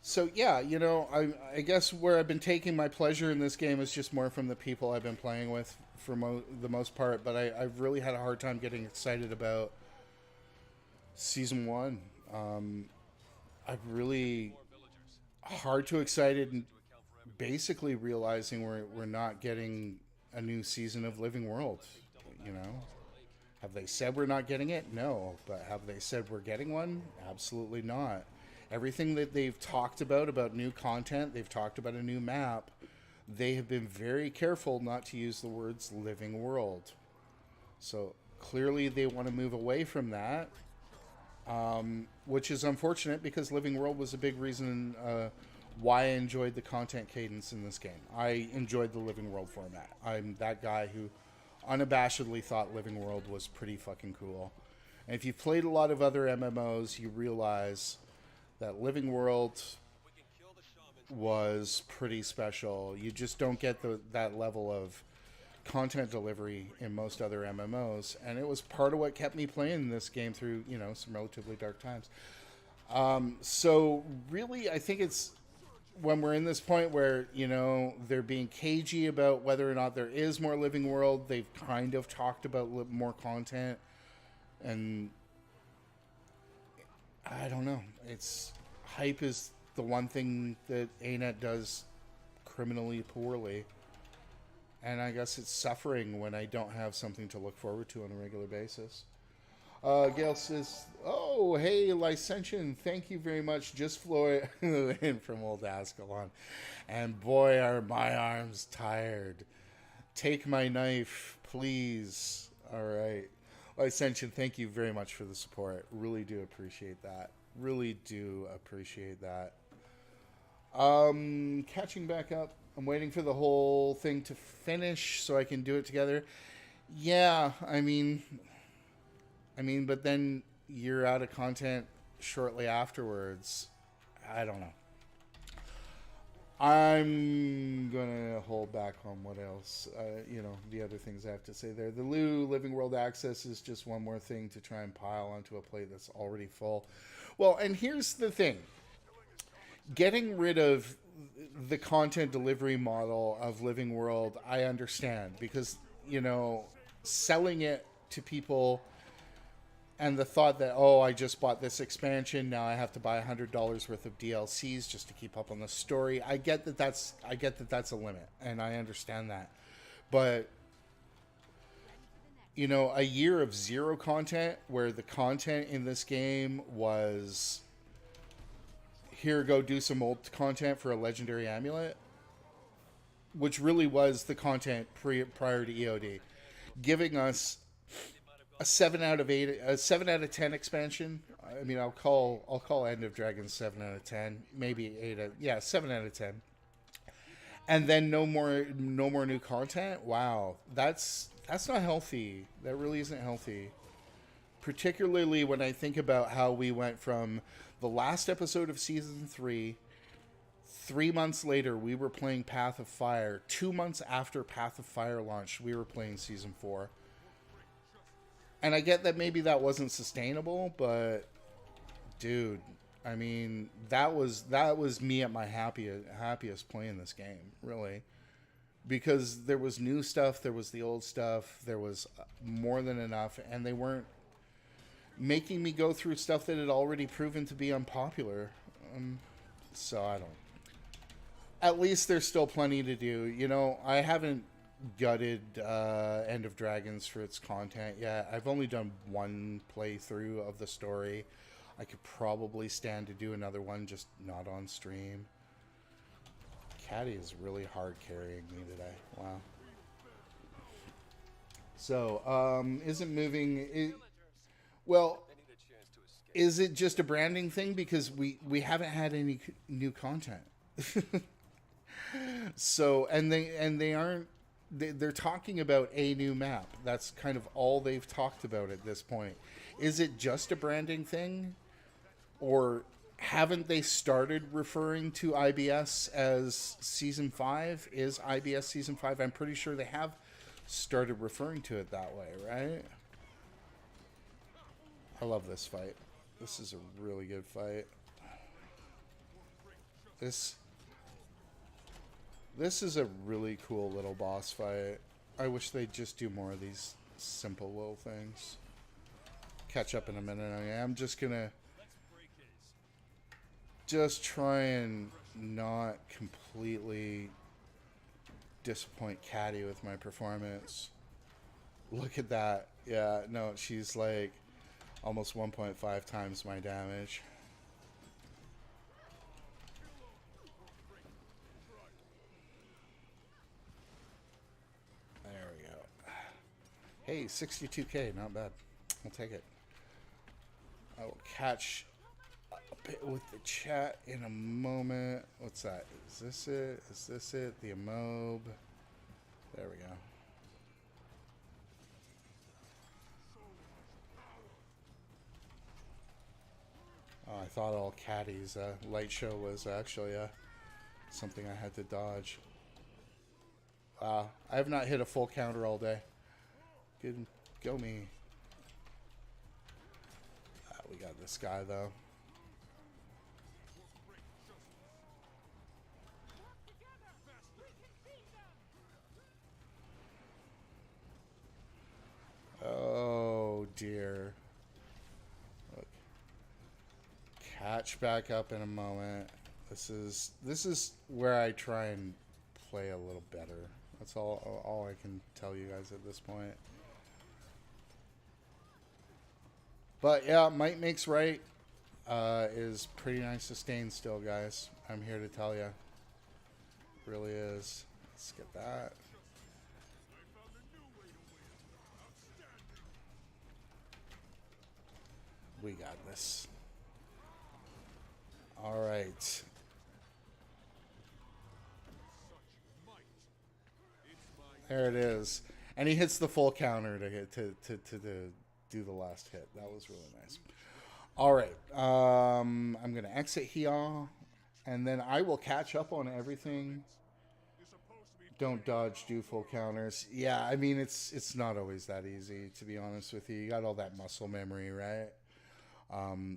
So yeah, you know, I guess where I've been taking my pleasure in this game is just more from the people I've been playing with for the most part. But I've really had a hard time getting excited about Season 1. I've really hard to excited and basically realizing we're not getting a new season of Living World. You know, have they said we're not getting it? No, but have they said we're getting one? Absolutely not. Everything that they've talked about new content, they've talked about a new map, they have been very careful not to use the words Living World. So clearly they want to move away from that, which is unfortunate because Living World was a big reason why I enjoyed the content cadence in this game. I enjoyed the Living World format. I'm that guy who unabashedly thought Living World was pretty fucking cool. And if you've played a lot of other MMOs, you realize that Living World was pretty special. You just don't get that level of content delivery in most other MMOs, and it was part of what kept me playing this game through, you know, some relatively dark times. So really, I think it's when we're in this point where, you know, they're being cagey about whether or not there is more Living World. They've kind of talked about more content, and I don't know. It's hype is the one thing that ANET does criminally poorly. And I guess it's suffering when I don't have something to look forward to on a regular basis. Gail says, oh, hey, Licentian, thank you very much. Just flew in from old Ascalon. And boy, are my arms tired. Take my knife, please. All right. Licentian, thank you very much for the support. Really do appreciate that. Really do appreciate that. Catching back up. I'm waiting for the whole thing to finish so I can do it together. Yeah, I mean, but then you're out of content shortly afterwards. I don't know. I'm gonna hold back on what else, you know, the other things I have to say there. The Living World Access is just one more thing to try and pile onto a plate that's already full. Well, and here's the thing. Getting rid of the content delivery model of Living World, I understand, because, you know, selling it to people and the thought that, oh, I just bought this expansion, now I have to buy $100 worth of DLCs just to keep up on the story. I get that that's a limit, and I understand that. But, you know, a year of zero content where the content in this game was, here, go do some old content for a legendary amulet, which really was the content prior to EOD, giving us a 7 out of 8, a 7 out of 10 expansion. I mean, I'll call End of Dragons 7 out of 10, maybe 7 out of 10, and then no more new content. Wow, that's not healthy. That really isn't healthy. Particularly when I think about how we went from the last episode of Season 3, 3 months later, we were playing Path of Fire. 2 months after Path of Fire launched, we were playing Season 4. And I get that maybe that wasn't sustainable, but, dude, I mean, that was me at my happiest playing this game, really. Because there was new stuff, there was the old stuff, there was more than enough, and they weren't making me go through stuff that had already proven to be unpopular. So I don't. At least there's still plenty to do. You know, I haven't gutted End of Dragons for its content yet. I've only done one playthrough of the story. I could probably stand to do another one, just not on stream. Caddy is really hard carrying me today. Wow. So, isn't moving... Well, is it just a branding thing? Because we haven't had any new content. So, and they aren't, they're talking about a new map. That's kind of all they've talked about at this point. Is it just a branding thing? Or haven't they started referring to IBS as Season 5? Is IBS Season 5? I'm pretty sure they have started referring to it that way, right? I love this fight. This is a really good fight. This is a really cool little boss fight. I wish they'd just do more of these simple little things. Catch up in a minute. I'm just gonna try and not completely disappoint Caddy with my performance. Look at that. Yeah, no, she's like almost 1.5 times my damage. There we go. Hey, 62k, not bad. I'll take it. I will catch a bit with the chat in a moment. What's that? Is this it? Is this it? The Amoeb. There we go. Oh, I thought all Caddy's light show was actually something I had to dodge. I have not hit a full counter all day. Good, go me. We got this guy though. Oh dear. Look. Catch back up in a moment. This is where I try and play a little better. That's all I can tell you guys at this point. But yeah, might makes right is pretty nice sustain still, guys. I'm here to tell you. Really is. Let's get that. We got this. All right. There it is. And he hits the full counter to hit to do the last hit. That was really nice. All right. I'm going to exit here, and then I will catch up on everything. Don't dodge, do full counters. Yeah, I mean, it's not always that easy, to be honest with you. You got all that muscle memory, right?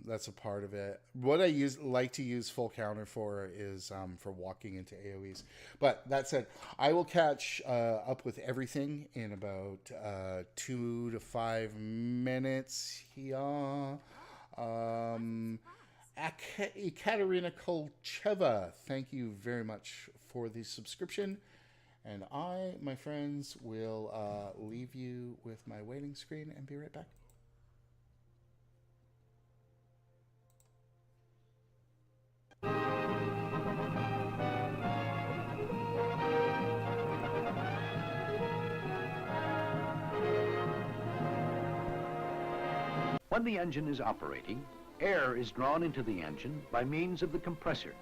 That's a part of it. What I like to use full counter for is for walking into AoEs. But that said, I will catch up with everything in about 2 to 5 minutes here. Ekaterina Kolcheva, thank you very much for the subscription. And I, my friends, will leave you with my waiting screen and be right back. When the engine is operating, air is drawn into the engine by means of the compressor,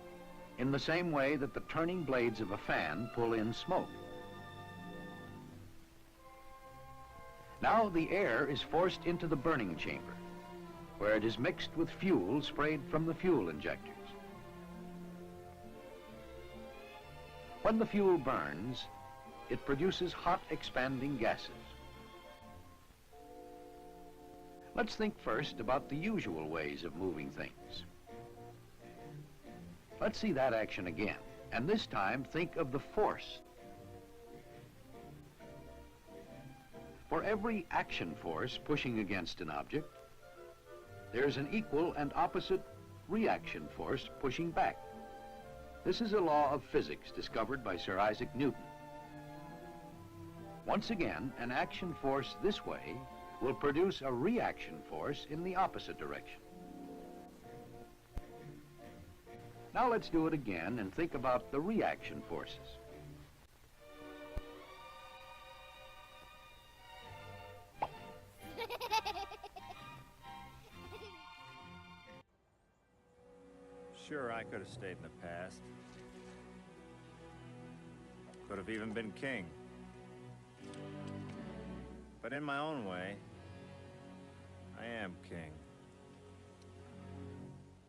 in the same way that the turning blades of a fan pull in smoke. Now the air is forced into the burning chamber, where it is mixed with fuel sprayed from the fuel injectors. When the fuel burns, it produces hot expanding gases. Let's think first about the usual ways of moving things. Let's see that action again, and this time think of the force. For every action force pushing against an object, there's an equal and opposite reaction force pushing back. This is a law of physics discovered by Sir Isaac Newton. Once again, an action force this way will produce a reaction force in the opposite direction. Now let's do it again and think about the reaction forces. Sure, I could have stayed in the past. Could have even been king. But in my own way, I am king.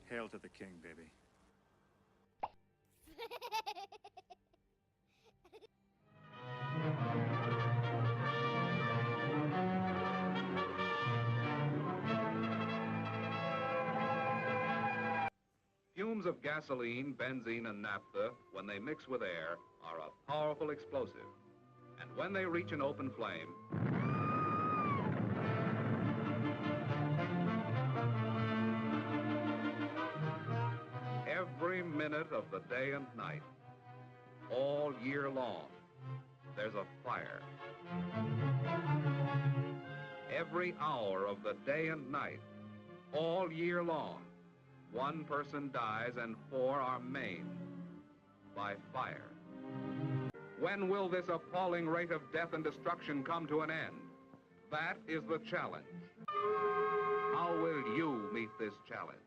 Hail to the king, baby. fumes of gasoline, benzene, and naphtha, when they mix with air, are a powerful explosive. And when they reach an open flame, every minute of the day and night, all year long, there's a fire. Every hour of the day and night, all year long, one person dies and 4 are maimed by fire. When will this appalling rate of death and destruction come to an end? That is the challenge. How will you meet this challenge?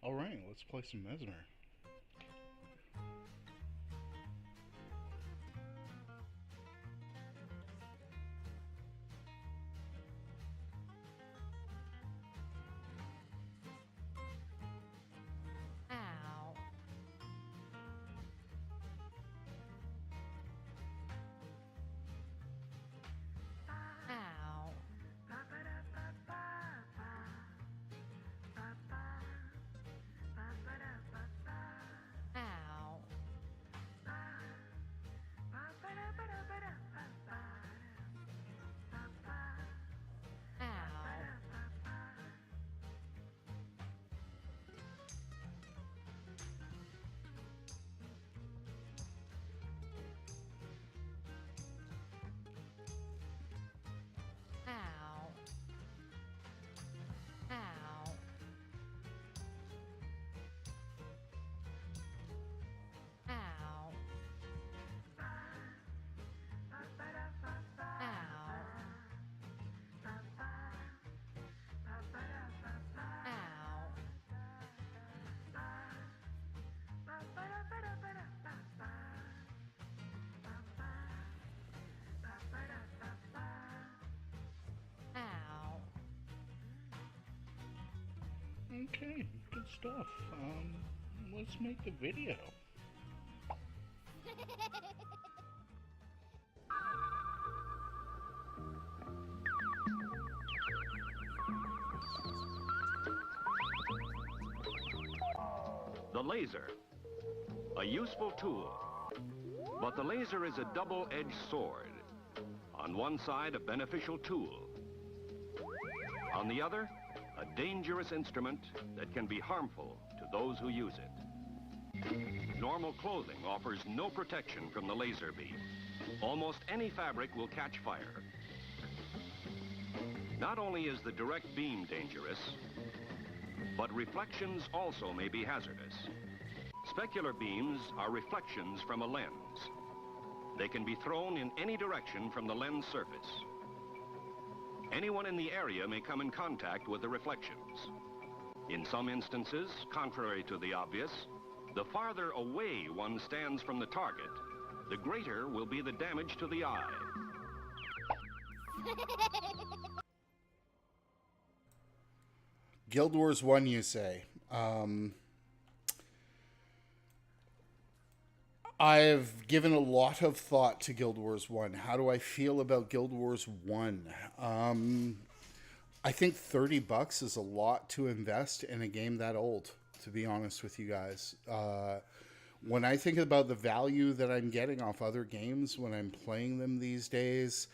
All right, let's play some Mesmer. Ow. Ow. Ow. Ow. Ow. Ow. Ow. Okay, good stuff. Let's make the video. The laser, a useful tool. But the laser is a double-edged sword. On one side, a beneficial tool. On the other, a dangerous instrument that can be harmful to those who use it. Normal clothing offers no protection from the laser beam. Almost any fabric will catch fire. Not only is the direct beam dangerous, but reflections also may be hazardous. Specular beams are reflections from a lens. They can be thrown in any direction from the lens surface. Anyone in the area may come in contact with the reflections. In some instances, contrary to the obvious, the farther away one stands from the target, the greater will be the damage to the eye. Guild Wars 1, you say? I've given a lot of thought to Guild Wars 1. How do I feel about Guild Wars 1? I think $30 is a lot to invest in a game that old, to be honest with you guys. When I think about the value that I'm getting off other games when I'm playing them these days,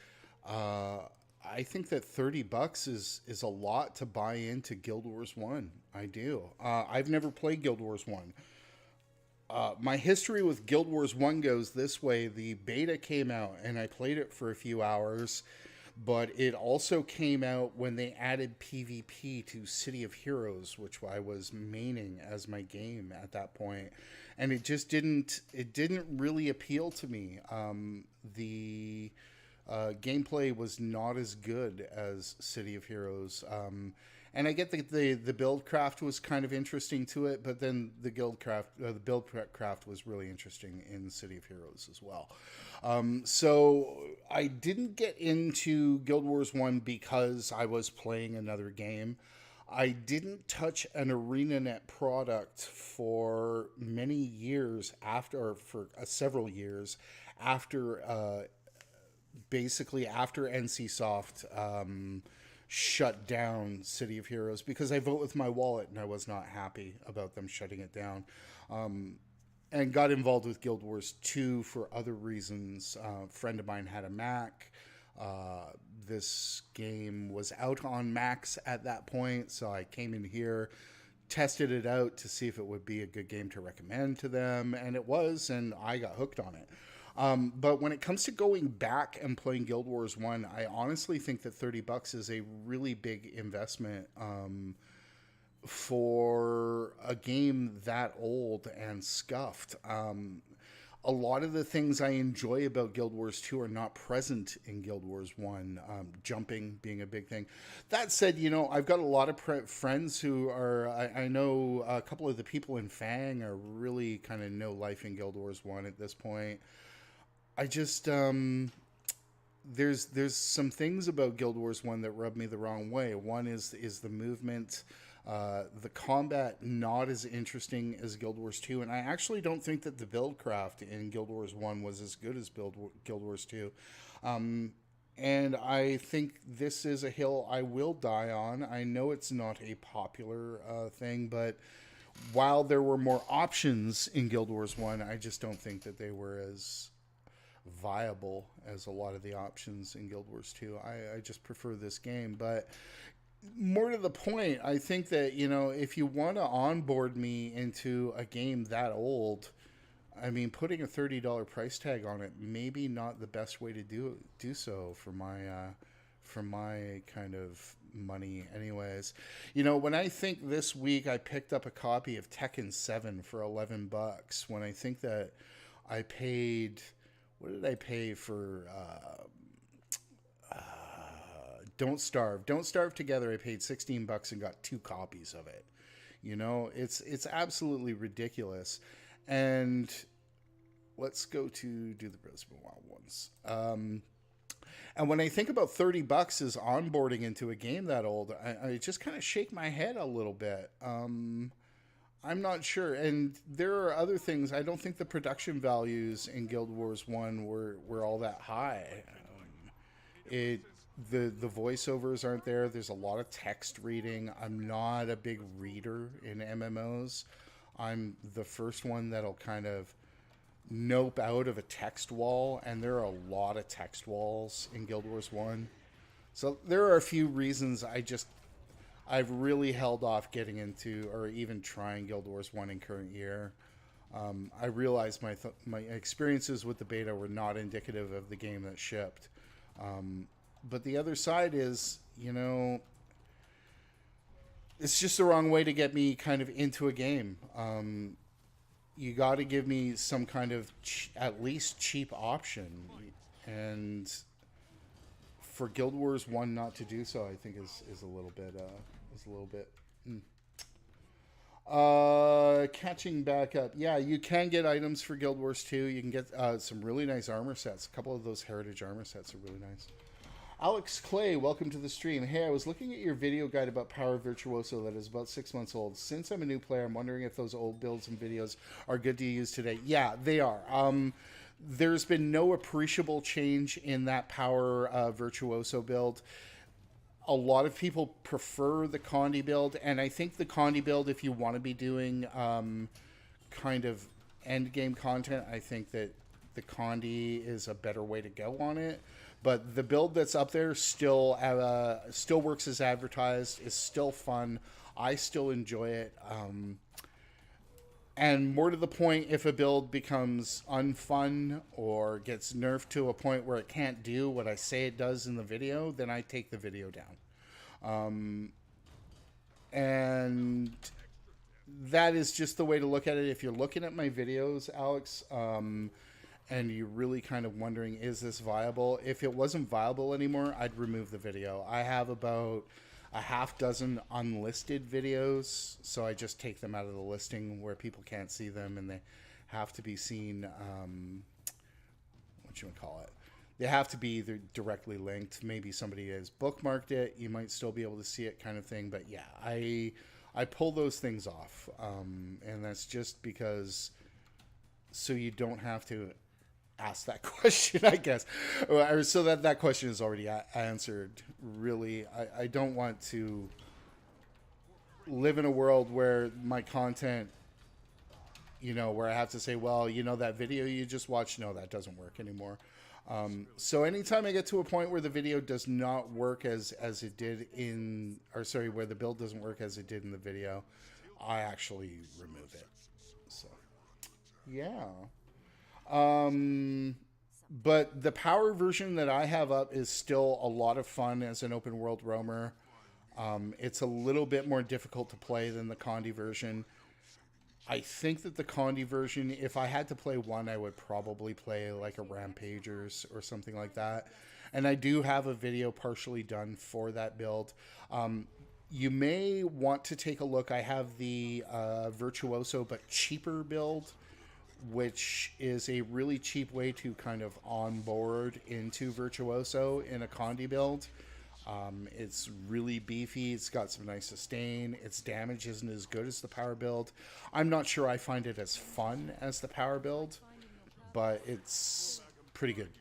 I think that $30 is a lot to buy into Guild Wars 1. I do. I've never played Guild Wars 1. My history with Guild Wars 1 goes this way. The beta came out, and I played it for a few hours, but it also came out when they added PvP to City of Heroes, which I was maining as my game at that point. And it just didn't really appeal to me. The gameplay was not as good as City of Heroes. And I get that the buildcraft was kind of interesting to it, but then the buildcraft was really interesting in City of Heroes as well. So I didn't get into Guild Wars 1 because I was playing another game. I didn't touch an ArenaNet product for many years after, or for several years after, basically after NCSoft shut down City of Heroes, because I vote with my wallet and I was not happy about them shutting it down. And got involved with Guild Wars 2 for other reasons. A friend of mine had a Mac. This game was out on Macs at that point, so I came in here, tested it out to see if it would be a good game to recommend to them, and it was, and I got hooked on it. But when it comes to going back and playing Guild Wars 1, I honestly think that $30 is a really big investment for a game that old and scuffed. A lot of the things I enjoy about Guild Wars 2 are not present in Guild Wars 1, jumping being a big thing. That said, you know, I've got a lot of friends who are, I know a couple of the people in Fang are really kind of know life in Guild Wars 1 at this point. I just, there's some things about Guild Wars 1 that rub me the wrong way. One is the movement, the combat not as interesting as Guild Wars 2, and I actually don't think that the buildcraft in Guild Wars 1 was as good as Guild Wars 2. And I think this is a hill I will die on. I know it's not a popular thing, but while there were more options in Guild Wars 1, I just don't think that they were as viable as a lot of the options in Guild Wars 2. I just prefer this game. But more to the point, I think that, you know, if you want to onboard me into a game that old, I mean, putting a $30 price tag on it, maybe not the best way to do so for my kind of money anyways. You know, when I think this week I picked up a copy of Tekken 7 for $11, when I think that I paid, what did I pay for Don't Starve? Don't Starve Together, I paid $16 and got 2 copies of it. You know, it's absolutely ridiculous. And let's go to do the Brisbane Wild ones. And when I think about $30 as onboarding into a game that old, I just kind of shake my head a little bit. I'm not sure. And there are other things. I don't think the production values in Guild Wars 1 were all that high. The voiceovers aren't there. There's a lot of text reading. I'm not a big reader in MMOs. I'm the first one that'll kind of nope out of a text wall, and there are a lot of text walls in Guild Wars 1. So there are a few reasons I've really held off getting into or even trying Guild Wars 1 in current year. I realized my experiences with the beta were not indicative of the game that shipped. But the other side is, you know, it's just the wrong way to get me kind of into a game. You got to give me some kind of at least cheap option, and for Guild Wars 1 not to do so, I think is a little bit. Catching back up. Yeah, you can get items for Guild Wars 2. You can get some really nice armor sets. A couple of those heritage armor sets are really nice. Alex Clay, welcome to the stream. Hey, I was looking at your video guide about Power Virtuoso that is about 6 months old. Since I'm a new player, I'm wondering if those old builds and videos are good to use today. Yeah, they are. There's been no appreciable change in that Power Virtuoso build. A lot of people prefer the Condi build, and I think the Condi build, if you want to be doing kind of end game content, I think that the Condi is a better way to go on it. But the build that's up there still works as advertised, is still fun. I still enjoy it. And more to the point, if a build becomes unfun or gets nerfed to a point where it can't do what I say it does in the video, then I take the video down. And that is just the way to look at it. If you're looking at my videos, Alex, and you're really kind of wondering, is this viable? If it wasn't viable anymore, I'd remove the video. I have about a half dozen unlisted videos, so I just take them out of the listing where people can't see them, and they have to be seen, what you would call it? They have to be either directly linked. Maybe somebody has bookmarked it. You might still be able to see it, kind of thing. But yeah, I pull those things off, and that's just because so you don't have to ask that question, I guess. So that question is already answered. Really, I don't want to live in a world where my content, where I have to say, well, that video you just watched, no, that doesn't work anymore. So anytime I get to a point where the video does not work as it did where the build doesn't work as it did in the video, I actually remove it. So, yeah. But the power version that I have up is still a lot of fun as an open world roamer. It's a little bit more difficult to play than the Condi version. I think that the Condi version, if I had to play one, I would probably play like a Rampagers or something like that. And I do have a video partially done for that build. You may want to take a look. I have the Virtuoso but cheaper build, which is a really cheap way to kind of onboard into Virtuoso in a Condi build. It's really beefy. It's got some nice sustain. Its damage isn't as good as the power build. I'm not sure I find it as fun as the power build, but it's pretty good.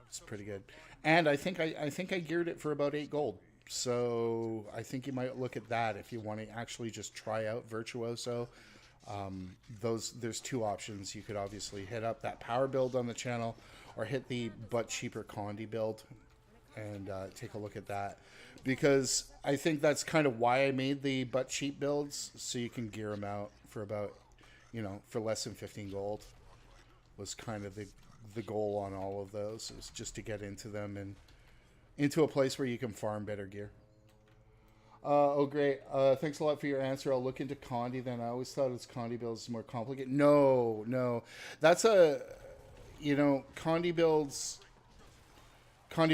It's pretty good. And I think I geared it for about 8 gold. So I think you might look at that if you want to actually just try out Virtuoso. There's 2 options. You could obviously hit up that power build on the channel, or hit the but cheaper Condi build and take a look at that, because I think that's kind of why I made the but cheap builds, so you can gear them out for about, for less than 15 gold was kind of the goal on all of those, is just to get into them and into a place where you can farm better gear. Oh, great. Thanks a lot for your answer. I'll look into Condi then. I always thought its Condi builds more complicated. No. That's Condi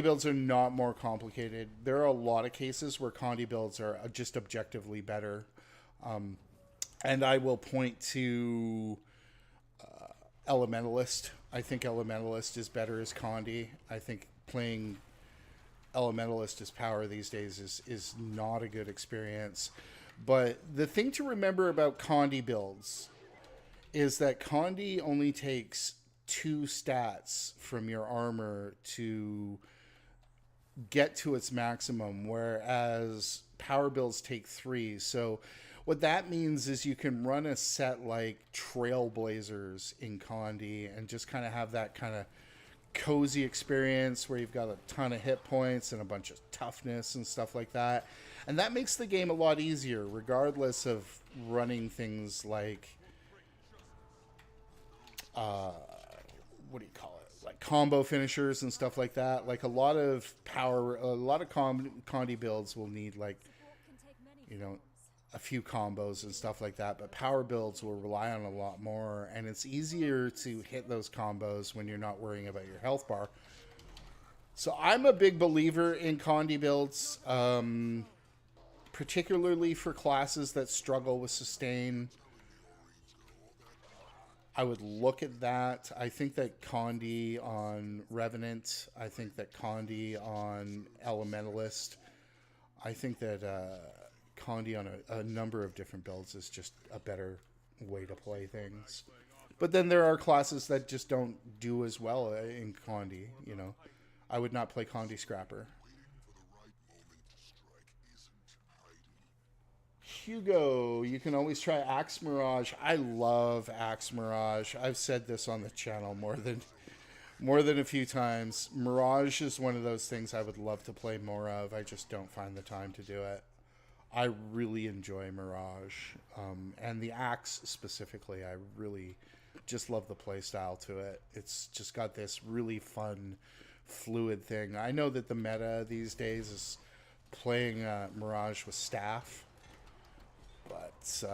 builds are not more complicated. There are a lot of cases where Condi builds are just objectively better. And I will point to Elementalist. I think Elementalist is better as Condi. I think playing Elementalist as power these days is not a good experience. But the thing to remember about Condi builds is that Condi only takes 2 stats from your armor to get to its maximum, whereas power builds take 3. So what that means is you can run a set like Trailblazers in Condi and just kind of have that kind of cozy experience where you've got a ton of hit points and a bunch of toughness and stuff like that. And that makes the game a lot easier, regardless of running things like what do you call it? Like combo finishers and stuff like that. Like a lot of Condi builds will need like, a few combos and stuff like that, but power builds will rely on a lot more, and it's easier to hit those combos when you're not worrying about your health bar. So I'm a big believer in Condi builds, particularly for classes that struggle with sustain. I would look at that. I think that Condi on Revenant, I think that Condi on Elementalist, I think that Condi on a number of different builds is just a better way to play things. But then there are classes that just don't do as well in Condi, I would not play Condi Scrapper. Hugo, you can always try Axe Mirage. I love Axe Mirage. I've said this on the channel more than a few times. Mirage is one of those things I would love to play more of. I just don't find the time to do it. I really enjoy Mirage. And the axe specifically, I really just love the play style to it. It's just got this really fun, fluid thing. I know that the meta these days is playing Mirage with staff, but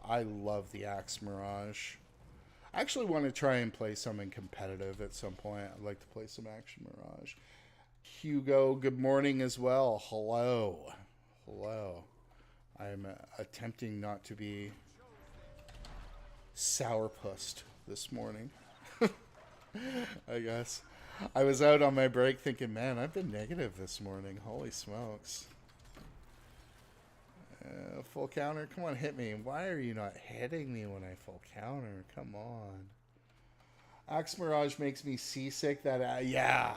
I love the axe Mirage. I actually want to try and play something competitive at some point. I'd like to play some Action Mirage. Hugo, good morning as well. Hello. Hello. I'm attempting not to be sourpussed this morning. I guess. I was out on my break thinking, man, I've been negative this morning. Holy smokes. Full counter? Come on, hit me. Why are you not hitting me when I full counter? Come on. Axe Mirage makes me seasick. Yeah,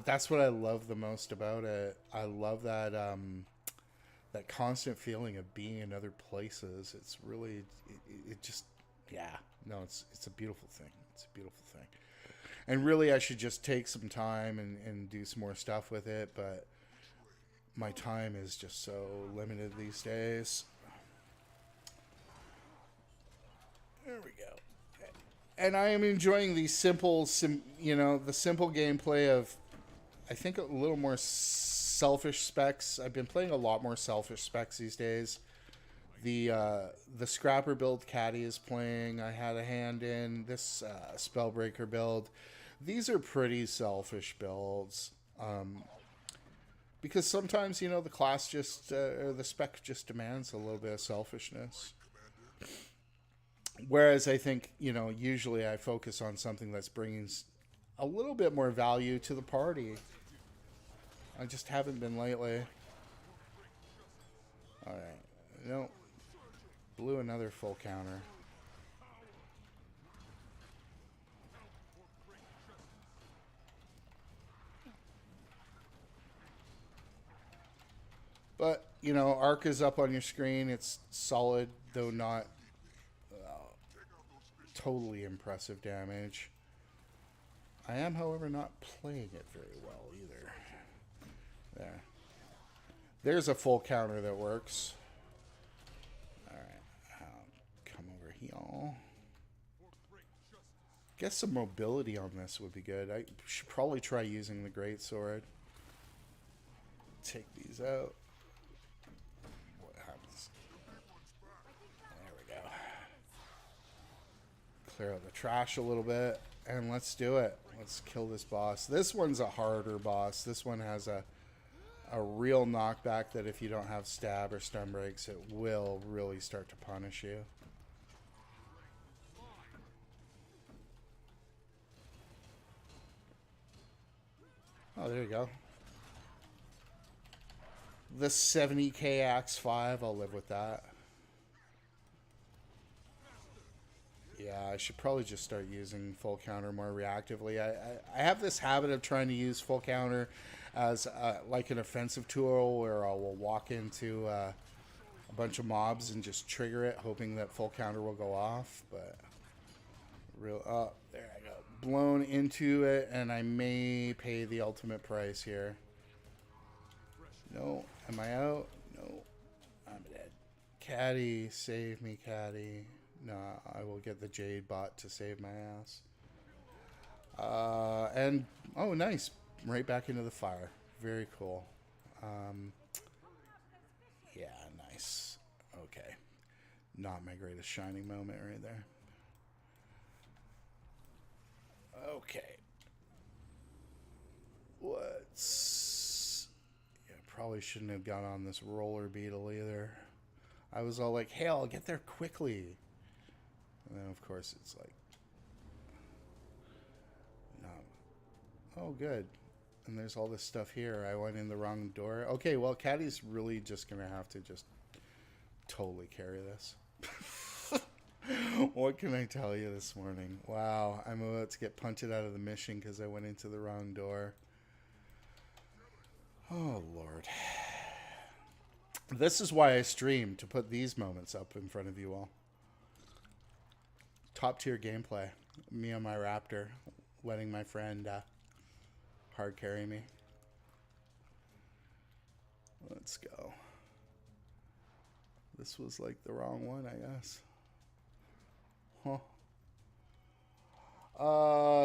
that's what I love the most about it. I love that that constant feeling of being in other places. It's really, it just, yeah. No, it's a beautiful thing. It's a beautiful thing. And really, I should just take some time and do some more stuff with it, but my time is just so limited these days. There we go. And I am enjoying the simple, the simple gameplay of, I think, a little more selfish specs. I've been playing a lot more selfish specs these days. The Scrapper build Caddy is playing. I had a hand in this Spellbreaker build. These are pretty selfish builds. Because sometimes, the class just, or the spec just demands a little bit of selfishness. Whereas I think, usually I focus on something that's bringing a little bit more value to the party. I just haven't been lately. Alright. Blew another full counter. But, Arc is up on your screen. It's solid, though not totally impressive damage. I am, however, not playing it very well either. There. There's a full counter that works. Alright. Come over here. Guess some mobility on this would be good. I should probably try using the greatsword. Take these out. What happens? There we go. Clear out the trash a little bit. And let's do it. Let's kill this boss. This one's a harder boss. This one has a real knockback that if you don't have stab or stun breaks, it will really start to punish you. Oh, there you go. The 70k Axe 5, I'll live with that. Yeah, I should probably just start using full counter more reactively. I have this habit of trying to use full counter as like an offensive tool where I will walk into a bunch of mobs and just trigger it, hoping that full counter will go off. But oh, there I go. Blown into it, and I may pay the ultimate price here. No. Am I out? No. I'm dead. Caddy, save me, Caddy. No, I will get the Jade bot to save my ass. And, oh, nice. Right back into the fire. Very cool. Yeah, nice. Okay. Not my greatest shining moment right there. Okay. Let's... Yeah, probably shouldn't have got on this roller beetle either. I was all like, hey, I'll get there quickly. And then, of course, it's like... No. Oh, good. And there's all this stuff here. I went in the wrong door. Okay, well, Caddy's really just going to have to just totally carry this. What can I tell you this morning? Wow, I'm about to get punted out of the mission because I went into the wrong door. Oh, Lord. This is why I stream, to put these moments up in front of you all. Top tier gameplay. Me on my Raptor, letting my friend hard carry me. Let's go. This was like the wrong one, I guess. Huh.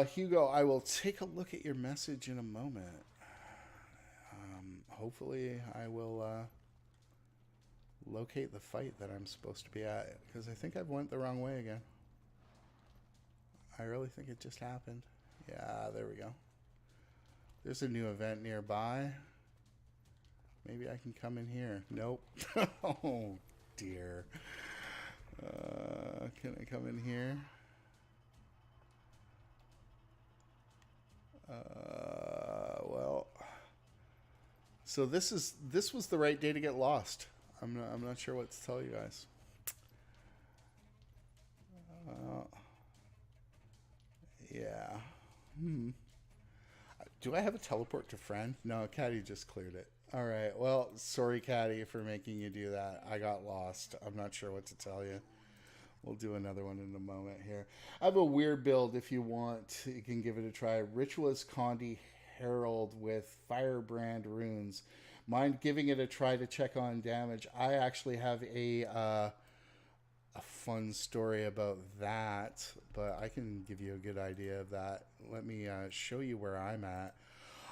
Hugo, I will take a look at your message in a moment. Hopefully I will locate the fight that I'm supposed to be at, because I think I've went the wrong way again. I really think it just happened. Yeah, there we go. There's a new event nearby. Maybe I can come in here. Nope. Oh, dear. Can I come in here? Well, so this was the right day to get lost. I'm not sure what to tell you guys. Yeah. Do I have a teleport to friend? No, Caddy just cleared it. All right. Well, sorry, Caddy, for making you do that. I got lost. I'm not sure what to tell you. We'll do another one in a moment here. I have a weird build if you want. You can give it a try. Ritualist Condi Herald with Firebrand runes. Mind giving it a try to check on damage. I actually have a fun story about that, but I can give you a good idea of that. Let me show you where I'm at.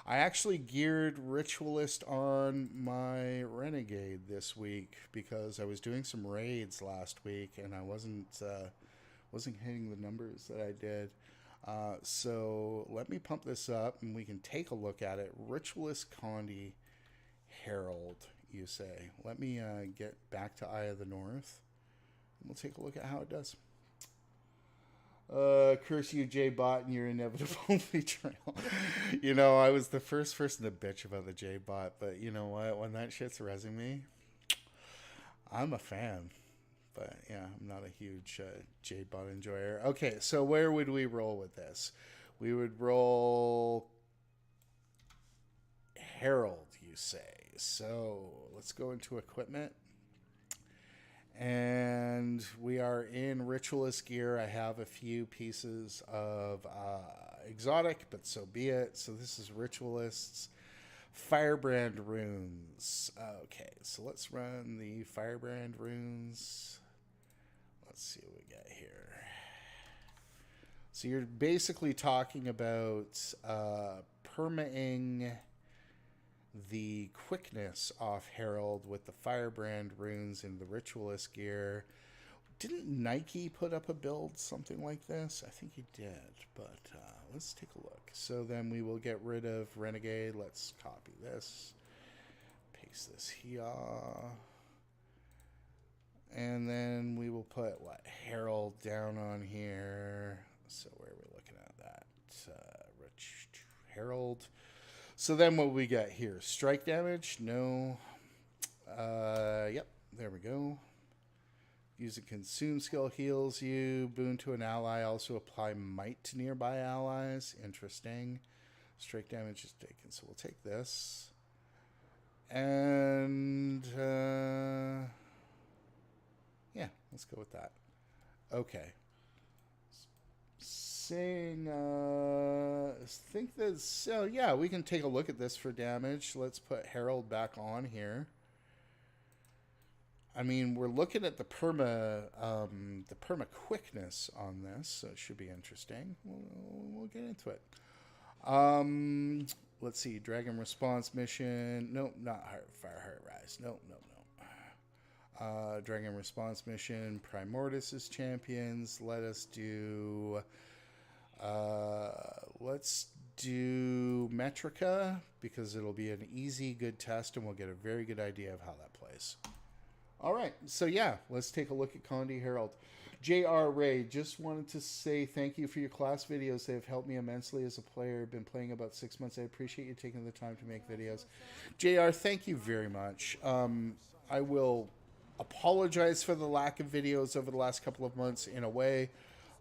I actually geared Ritualist on my Renegade this week because I was doing some raids last week and I wasn't hitting the numbers that I did. So let me pump this up and we can take a look at it. Ritualist Condi Herald, you say. Let me get back to Eye of the North. We'll take a look at how it does. Curse you, J-Bot, and your inevitable betrayal. You know, I was the first person to bitch about the J-Bot, but you know what? When that shit's rezzing me, I'm a fan. But yeah, I'm not a huge J-Bot enjoyer. Okay, so where would we roll with this? We would roll Herald, you say. So let's go into equipment. And we are in Ritualist gear. I have a few pieces of exotic, but so be it. So this is Ritualist's Firebrand runes. Okay, so let's run the Firebrand runes. Let's see what we got here. So you're basically talking about permaing the quickness off Herald with the Firebrand runes in the Ritualist gear. Didn't Nike put up a build something like this? I think he did, but let's take a look. So then we will get rid of Renegade. Let's copy this, paste this here, and then we will put what, Herald down on here. So where are we looking at that? Herald. So then what we got here? Strike damage? No. Yep, there we go. Use a consume skill heals you. Boon to an ally. Also apply might to nearby allies. Interesting. Strike damage is taken. So we'll take this. And yeah, let's go with that. Okay. Saying, think that, so yeah, we can take a look at this for damage. Let's put Herald back on here. I mean, we're looking at the perma quickness on this, so it should be interesting. We'll get into it. Let's see, Dragon Response Mission. Nope, not Fire Heart Rise. Nope. Dragon Response Mission. Primordius is champions. Let's do Metrica, because it'll be an easy, good test, and we'll get a very good idea of how that plays. All right, so yeah, let's take a look at Condi Herald. J.R. Ray, just wanted to say thank you for your class videos. They have helped me immensely as a player. I've been playing about 6 months. I appreciate you taking the time to make videos. J.R., thank you very much. I will apologize for the lack of videos over the last couple of months in a way.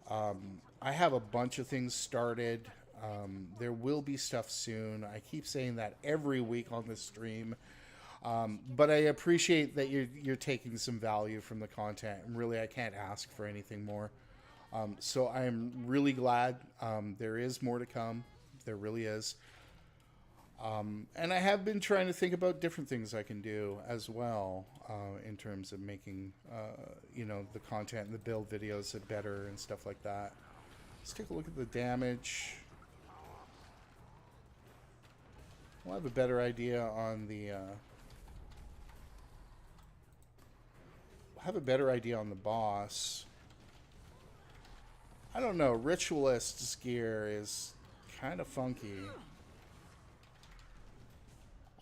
I have a bunch of things started. There will be stuff soon. I keep saying that every week on the stream. But I appreciate that you're taking some value from the content. And really, I can't ask for anything more. So I'm really glad. There is more to come. There really is. And I have been trying to think about different things I can do as well in terms of making, the content and the build videos better and stuff like that. Let's take a look at the damage. We'll have a better idea on the... boss. I don't know. Ritualist's gear is kind of funky.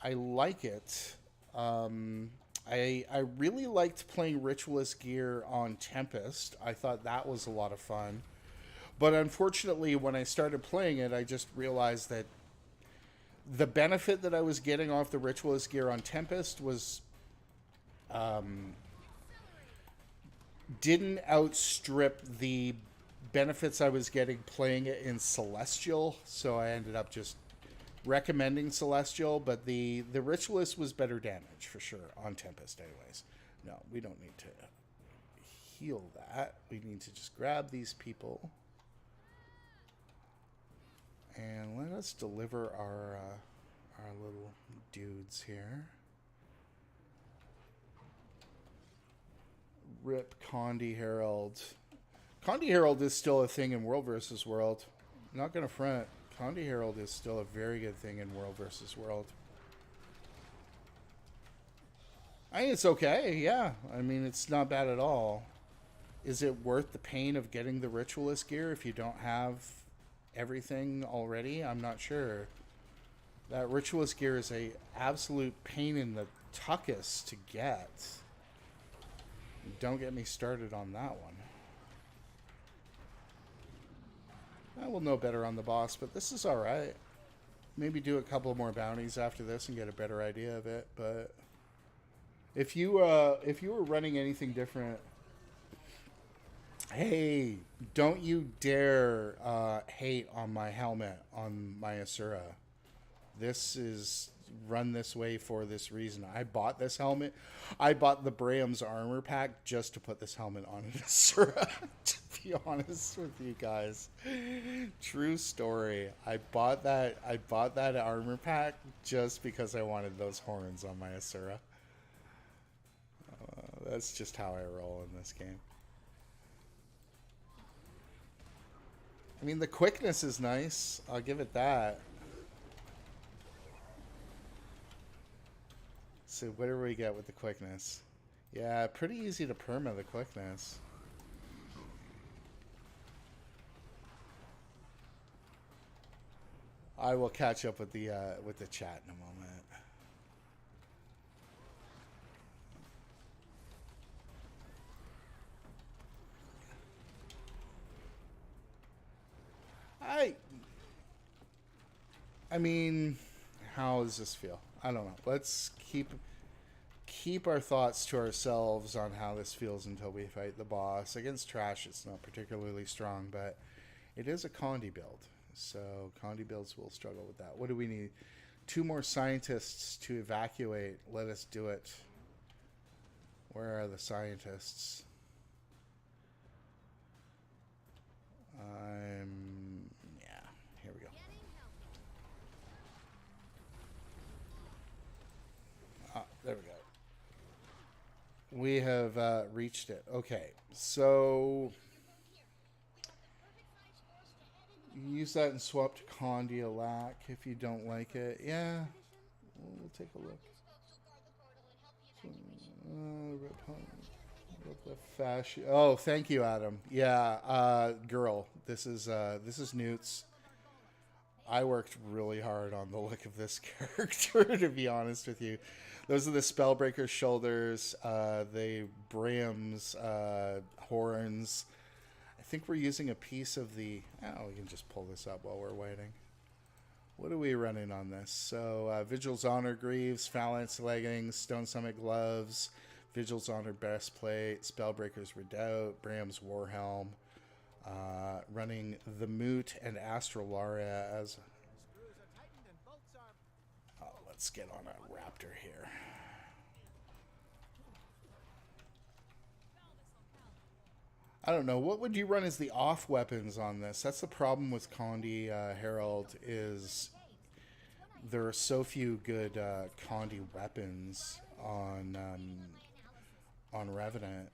I like it. I really liked playing Ritualist gear on Tempest. I thought that was a lot of fun. But unfortunately, when I started playing it, I just realized that the benefit that I was getting off the Ritualist gear on Tempest was... didn't outstrip the benefits I was getting playing it in Celestial, so I ended up just recommending Celestial, but the Ritualist was better damage for sure on Tempest anyways. No, we don't need to heal that. We need to just grab these people and let us deliver our little dudes here. Rip Condi Herald. Condi Herald is still a thing in World vs. World. I'm not going to front. Condi Herald is still a very good thing in World vs. World. I think it's okay, yeah. I mean, it's not bad at all. Is it worth the pain of getting the Ritualist gear if you don't have everything already? I'm not sure. That Ritualist gear is a absolute pain in the tuckus to get. Don't get me started on that one. I will know better on the boss, but this is alright. Maybe do a couple more bounties after this and get a better idea of it. But if you were running anything different, hey, don't you dare hate on my helmet on my Asura. This is run this way for this reason. I bought this helmet. I bought the Braham's armor pack just to put this helmet on an Asura, to be honest with you guys. True story. I bought that armor pack just because I wanted those horns on my Asura. That's just how I roll in this game. I mean, the quickness is nice. I'll give it that. So what do we get with the quickness? Yeah, pretty easy to perma the quickness. I will catch up with the chat in a moment. I mean, how does this feel? I don't know. Let's keep our thoughts to ourselves on how this feels until we fight the boss. Against trash, it's not particularly strong, but it is a Condi build. So Condi builds will struggle with that. What do we need? 2 more scientists to evacuate. Let us do it. Where are the scientists? Yeah, here we go. There we go. We have reached it. Okay, so use that and swap to Condi Alac if you don't like it. Yeah, we'll take a look. The fashion. Oh, thank you, Adam. Yeah, girl, this is Newt's. I worked really hard on the look of this character, to be honest with you. Those are the Spellbreaker shoulders, the Braham's horns. I think we're using a piece of the... Oh, we can just pull this up while we're waiting. What are we running on this? So, Vigil's Honor Greaves, Phalanx Leggings, Stone Summit Gloves, Vigil's Honor Breastplate, Spellbreaker's Redoubt, Braham's Warhelm. Running the Moot and Astralaria as... Oh, let's get on a Raptor here. I don't know. What would you run as the off weapons on this? That's the problem with Condi Herald is there are so few good Condi weapons on Revenant.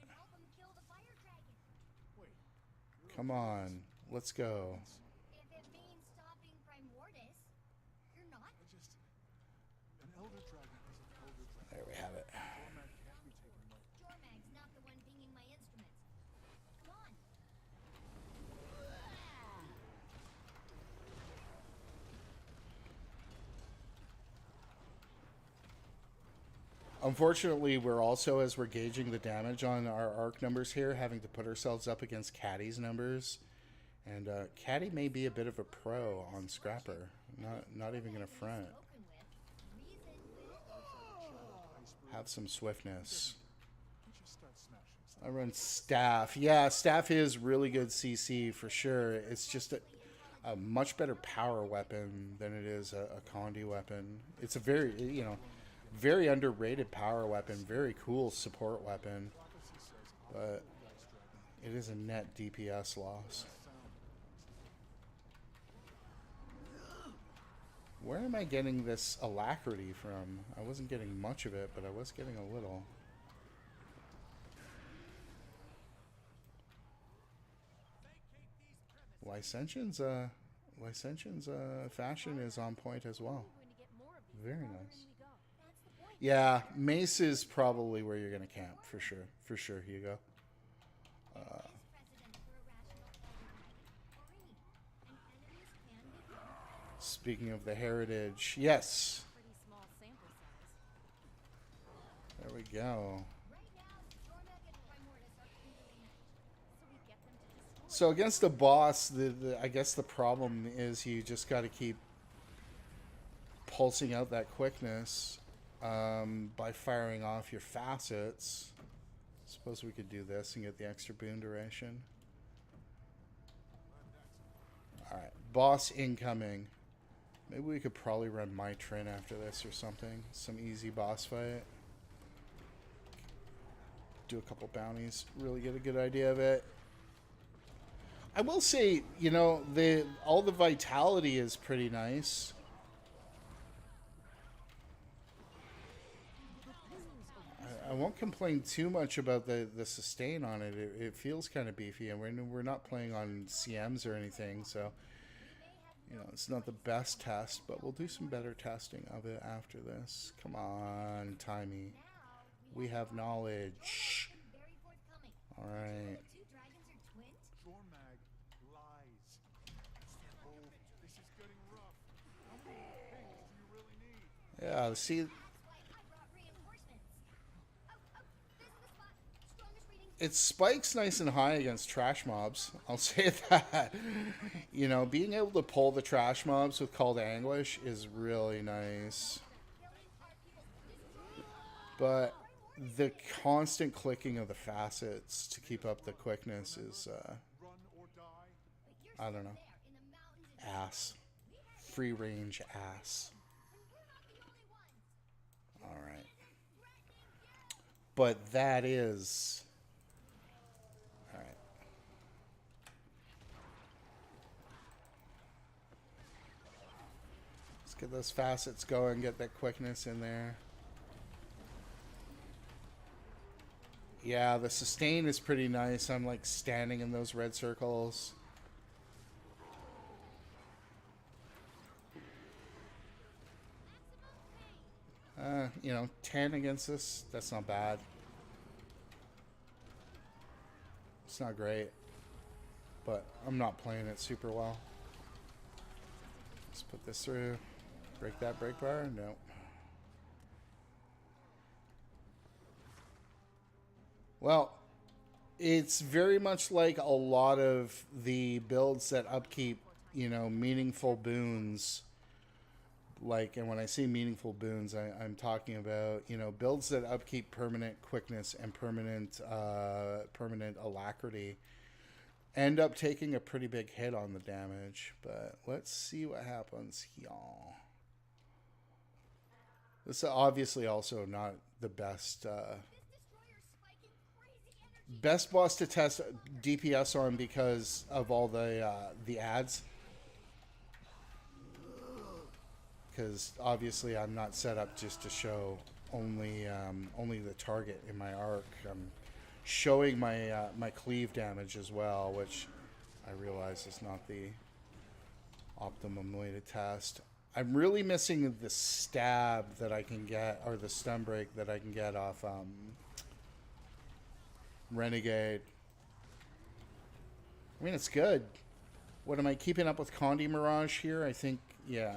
Come on, let's go. If it means stopping Primordus, you're not. An elder dragon is an elder dragon. There we have it. Dormag can't be taken away. Jormag's not the one pinging my instruments. Come on. Unfortunately, we're also, as we're gauging the damage on our arc numbers here, having to put ourselves up against Caddy's numbers. And Caddy may be a bit of a pro on Scrapper. Not even going to front. Spoken with. Reason with. Have some swiftness. You just start smashing stuff. I run Staff. Yeah, Staff is really good CC for sure. It's just a much better power weapon than it is a Condi weapon. It's a very, very underrated power weapon. Very cool support weapon. But it is a net DPS loss. Where am I getting this alacrity from? I wasn't getting much of it, but I was getting a little. Licentian's fashion is on point as well. Very nice. Yeah, Mace is probably where you're gonna camp for sure. For sure, Hugo. Precedent for a rational elder. Maureen, and enemies can be good. Speaking of the heritage, yes. Pretty small sample size. There we go. Right now, Jormag and Primordus are clearly nice. So we get them to destroy. So against the boss, I guess the problem is you just got to keep pulsing out that quickness by firing off your facets. Suppose we could do this and get the extra boon duration. Alright, boss incoming. Maybe we could probably run my train after this or something. Some easy boss fight. Do a couple bounties. Really get a good idea of it. I will say, all the vitality is pretty nice. I won't complain too much about the sustain on it. It feels kind of beefy, and we're not playing on CMs or anything, so it's not the best test, but we'll do some better testing of it after this. Come on, Timey. We have knowledge. Very forthcoming. All right. The two dragons are twins? Dormag lies. Oh, this is getting rough. How many pings do you really need? Yeah, see, That's why I brought reinforcements. Oh, this is the spot. Strongest readings. it spikes nice and high against trash mobs. I'll say that. Being able to pull the trash mobs with Call to Anguish is really nice. Killing our people's But the constant clicking of the facets to keep up the quickness is, Run or die. But you're I don't know, there in the mountains of ass. Free range ass. we're not the only ones. Alright. But that is... Alright. Let's get those facets going, get that quickness in there. Yeah, the sustain is pretty nice. I'm like standing in those red circles. Maximum pain. 10 against this, that's not bad. It's not great, but I'm not playing it super well. Let's put this through. Break that break bar? No. Well, it's very much like a lot of the builds that upkeep, meaningful boons. Like, and when I say meaningful boons, I'm talking about, builds that upkeep permanent quickness and permanent alacrity end up taking a pretty big hit on the damage. But let's see what happens here. This is obviously also not the best Destroyer's spiking crazy energy. best boss to test DPS on because of all the ads. because obviously I'm not set up just to show only the target in my arc. I'm showing my my cleave damage as well, which I realize is not the optimum way to test. I'm really missing the stab that I can get, or the stun break that I can get off Renegade. I mean, it's good. What, am I keeping up with Condi Mirage here? I think, yeah.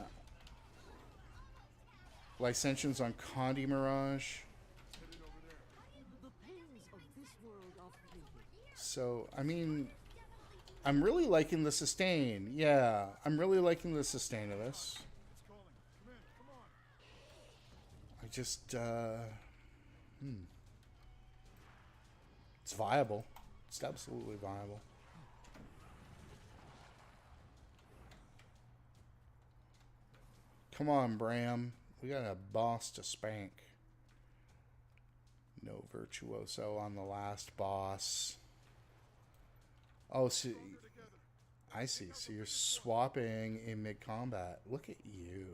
Licentians on Condi Mirage. So, I mean, I'm really liking the sustain. Yeah, I'm really liking the sustain of this. I just, it's viable. It's absolutely viable. Come on, Bram. We got a boss to spank. No virtuoso on the last boss. Oh, so I see. So you're swapping in mid-combat. Look at you.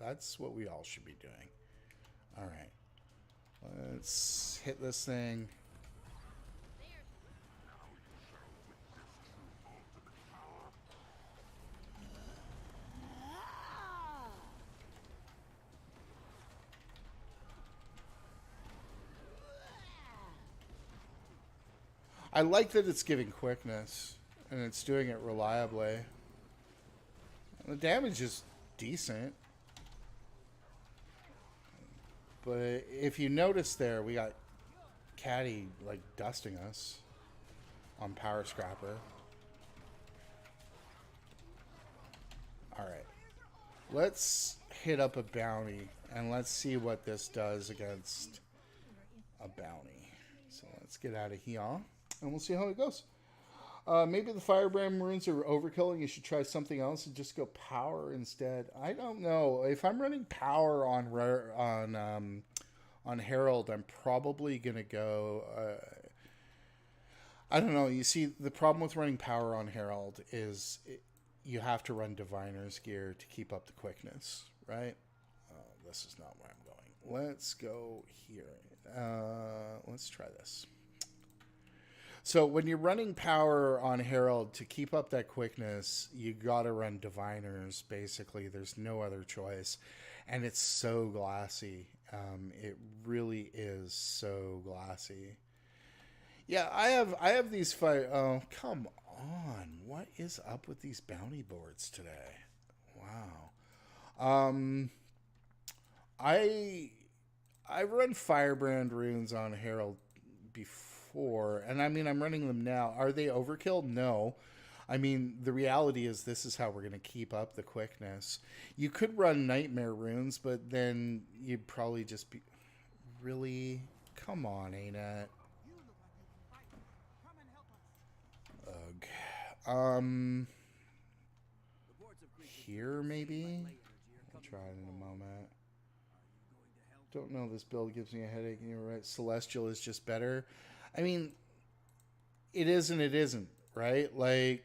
That's what we all should be doing. All right. Let's hit this thing. I like that it's giving quickness, and it's doing it reliably. The damage is decent. But if you notice there, we got Caddy, like, dusting us on Power Scrapper. Alright. Let's hit up a bounty, and let's see what this does against a bounty. So let's get out of here. And we'll see how it goes. Maybe the Firebrand runes are overkill and you should try something else and just go power instead. I don't know. If I'm running power on Herald, I'm probably going to go... I don't know. You see, the problem with running power on Herald is you have to run Diviner's gear to keep up the quickness, right? This is not where I'm going. Let's go here. Let's try this. So when you're running power on Herald, to keep up that quickness, you gotta run Diviners, basically. There's no other choice. And it's so glassy. It really is so glassy. Yeah, I have these five. Oh, come on. What is up with these bounty boards today? Wow. I've run Firebrand runes on Herald before, and I mean, I'm running them now. Are they overkill? No. I mean, the reality is this is how we're going to keep up the quickness. You could run Nightmare runes, but then you'd probably just be... Really? Come on, ain't it? Ugh. Here, maybe? I'll try it in a moment. Don't know, this build gives me a headache, and you're right. Celestial is just better. I mean, it is and it isn't, right? Like,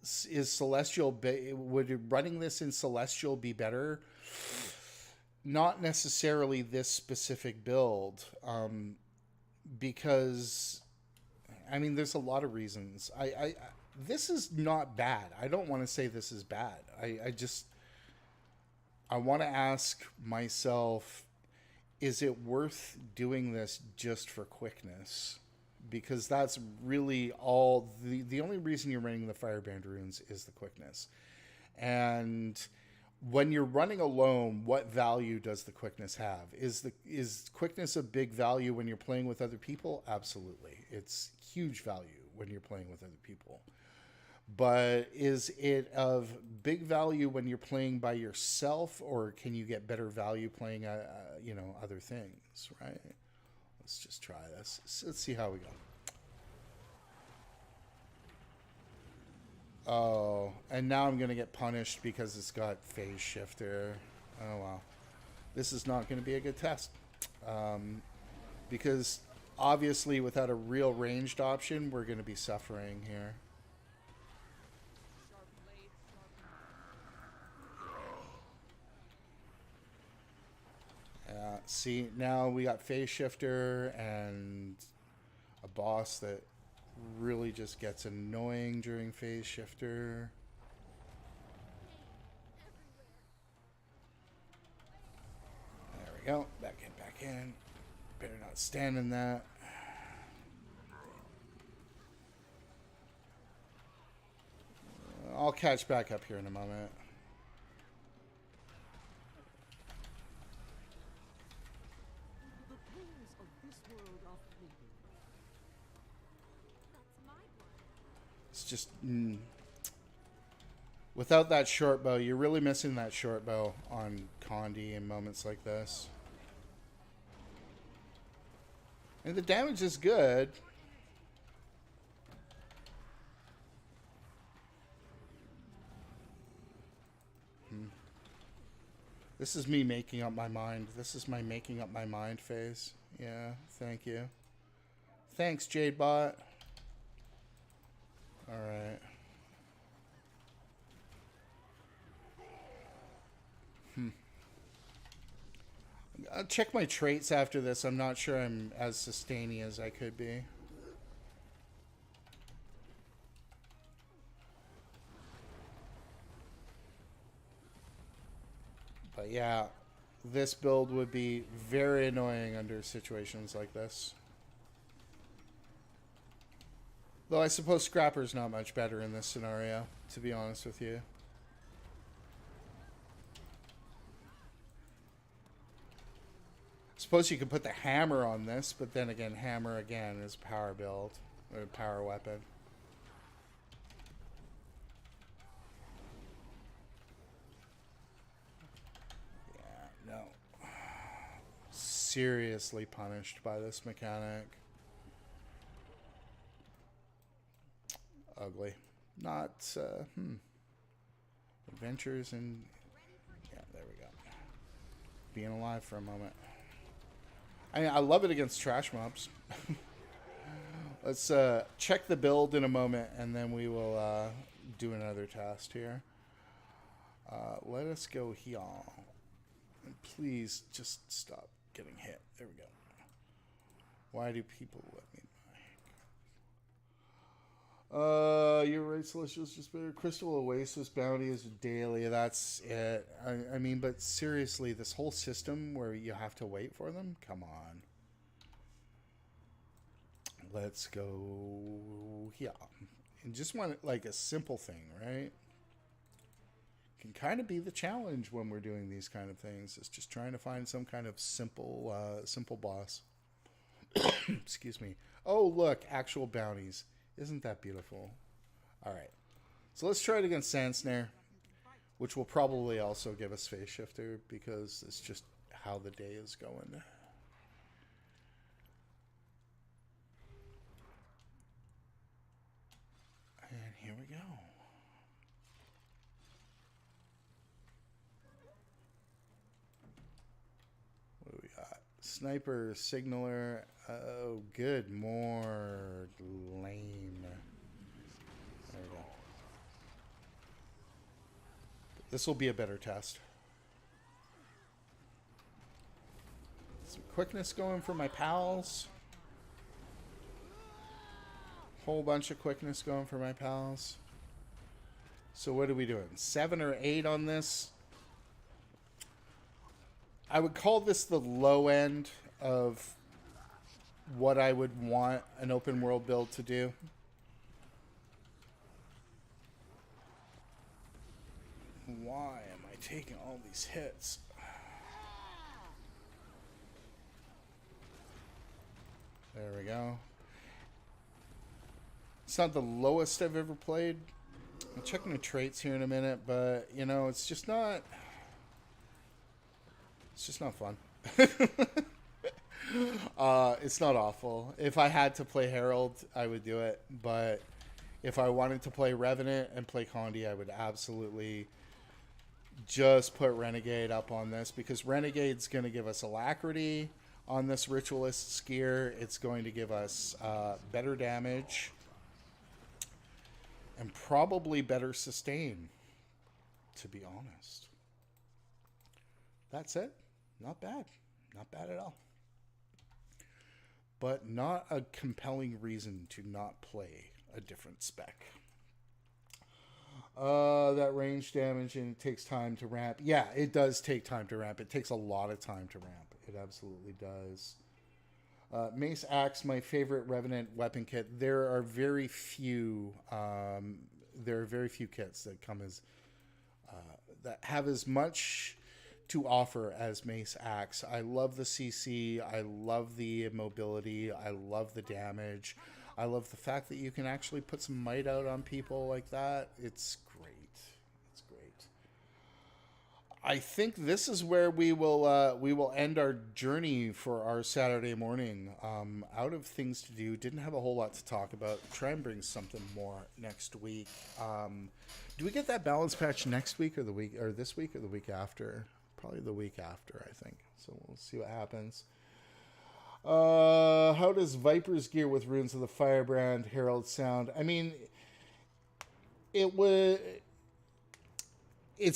is Celestial... would running this in Celestial be better? Not necessarily this specific build. Because, I mean, there's a lot of reasons. This is not bad. I don't want to say this is bad. I want to ask myself, is it worth doing this just for quickness? Because that's really all... The only reason you're running the Firebrand runes is the quickness. And when you're running alone, what value does the quickness have? Is quickness a big value when you're playing with other people? Absolutely. It's huge value when you're playing with other people. But is it of big value when you're playing by yourself, or can you get better value playing, other things, right? Let's just try this. Let's see how we go. Oh, and now I'm going to get punished because it's got phase shifter. Oh, wow. This is not going to be a good test. Because obviously without a real ranged option, we're going to be suffering here. See, now we got Phase Shifter and a boss that really just gets annoying during Phase Shifter. There we go. Back in. Better not stand in that. I'll catch back up here in a moment. The pains of this world are fleeting. That's my blood. It's just... without that short bow, you're really missing that short bow on Condi in moments like this. And the damage is good. This is me making up my mind. This is my making up my mind phase. Yeah, thank you. Thanks, JadeBot. Alright. I'll check my traits after this. I'm not sure I'm as sustainy as I could be. But yeah, this build would be very annoying under situations like this. Though I suppose Scrapper's not much better in this scenario, to be honest with you. Suppose you could put the hammer on this, but then again, hammer again is power build, or power weapon. Yeah, no. Seriously punished by this mechanic. Ugly. Not, Adventures in... Yeah, there we go. Being alive for a moment. I love it against trash mobs. Let's check the build in a moment, and then we will do another test here. Let us go here. And please just stop getting hit. There we go. Why do people let me buy? You're right, Celestial's just better. Crystal Oasis bounty is daily. That's it. I mean, but seriously, this whole system where you have to wait for them? Come on. Let's go here. And just want like a simple thing, right? Can kind of be the challenge when we're doing these kind of things. It's just trying to find some kind of simple, simple boss. Excuse me. Oh, look, actual bounties. Isn't that beautiful? All right. So let's try it against Sand Snare, which will probably also give us Phase Shifter because it's just how the day is going. And here we go. What do we got? Sniper, Signaler. Oh, good. More lame. There we go. This will be a better test. Some quickness going for my pals. Whole bunch of quickness going for my pals. So what are we doing? 7 or 8 on this? I would call this the low end of what I would want an open world build to do. Why am I taking all these hits? There we go. It's not the lowest I've ever played. I'm checking the traits here in a minute, but you know, it's just not fun. It's not awful. If I had to play Herald, I would do it, but if I wanted to play Revenant and play Condi, I would absolutely just put Renegade up on this, because Renegade's going to give us Alacrity on this Ritualist's gear. It's going to give us better damage and probably better sustain, to be honest. That's it. Not bad. Not bad at all. But not a compelling reason to not play a different spec. That range damage and it takes time to ramp. Yeah, it does take time to ramp. It takes a lot of time to ramp. It absolutely does. Mace Axe, my favorite Revenant weapon kit. There are very few kits that come as that have as much to offer as Mace Axe. I love the CC. I love the mobility. I love the damage. I love the fact that you can actually put some might out on people like that. It's great. It's great. I think this is where we will end our journey for our Saturday morning. Out of things to do, didn't have a whole lot to talk about. Try and bring something more next week. Do we get that balance patch next week or this week or the week after? Probably the week after, I think. So we'll see what happens. How does Viper's gear with Runes of the Firebrand Herald sound? I mean, it's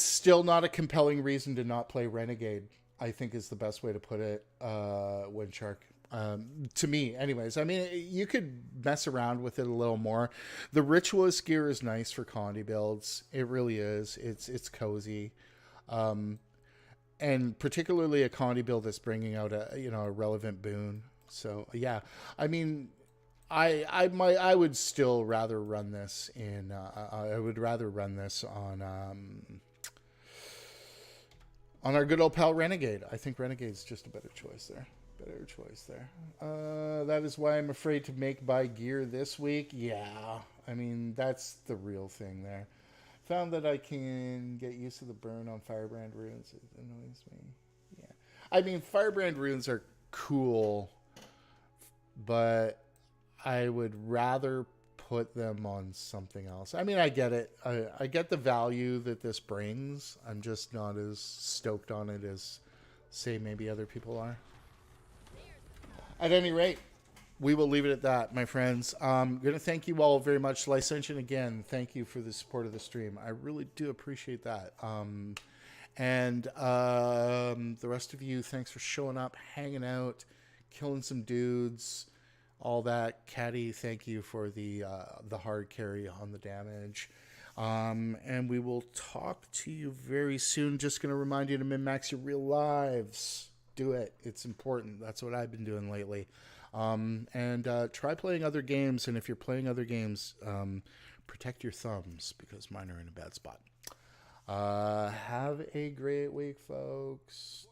still not a compelling reason to not play Renegade, I think is the best way to put it, Windshark. To me, anyways. I mean, you could mess around with it a little more. The Ritualist gear is nice for Condi builds. It really is. It's cozy. And particularly a Condi build that's bringing out a relevant boon. So yeah, I mean, I would still rather run this in. I would rather run this on our good old pal Renegade. I think Renegade's just a better choice there. That is why I'm afraid to buy gear this week. Yeah, I mean that's the real thing there. Found that I can get used to the burn on Firebrand runes. It annoys me. Yeah. I mean, Firebrand runes are cool, but I would rather put them on something else. I mean, I get it. I get the value that this brings. I'm just not as stoked on it as, say, maybe other people are. At any rate, we will leave it at that, my friends. I'm going to thank you all very much. Licentian, again, thank you for the support of the stream. I really do appreciate that. And the rest of you, thanks for showing up, hanging out, killing some dudes, all that. Caddy, thank you for the hard carry on the damage. And we will talk to you very soon. Just going to remind you to min-max your real lives. Do it. It's important. That's what I've been doing lately. And try playing other games, and if you're playing other games, protect your thumbs because mine are in a bad spot. Have a great week, folks.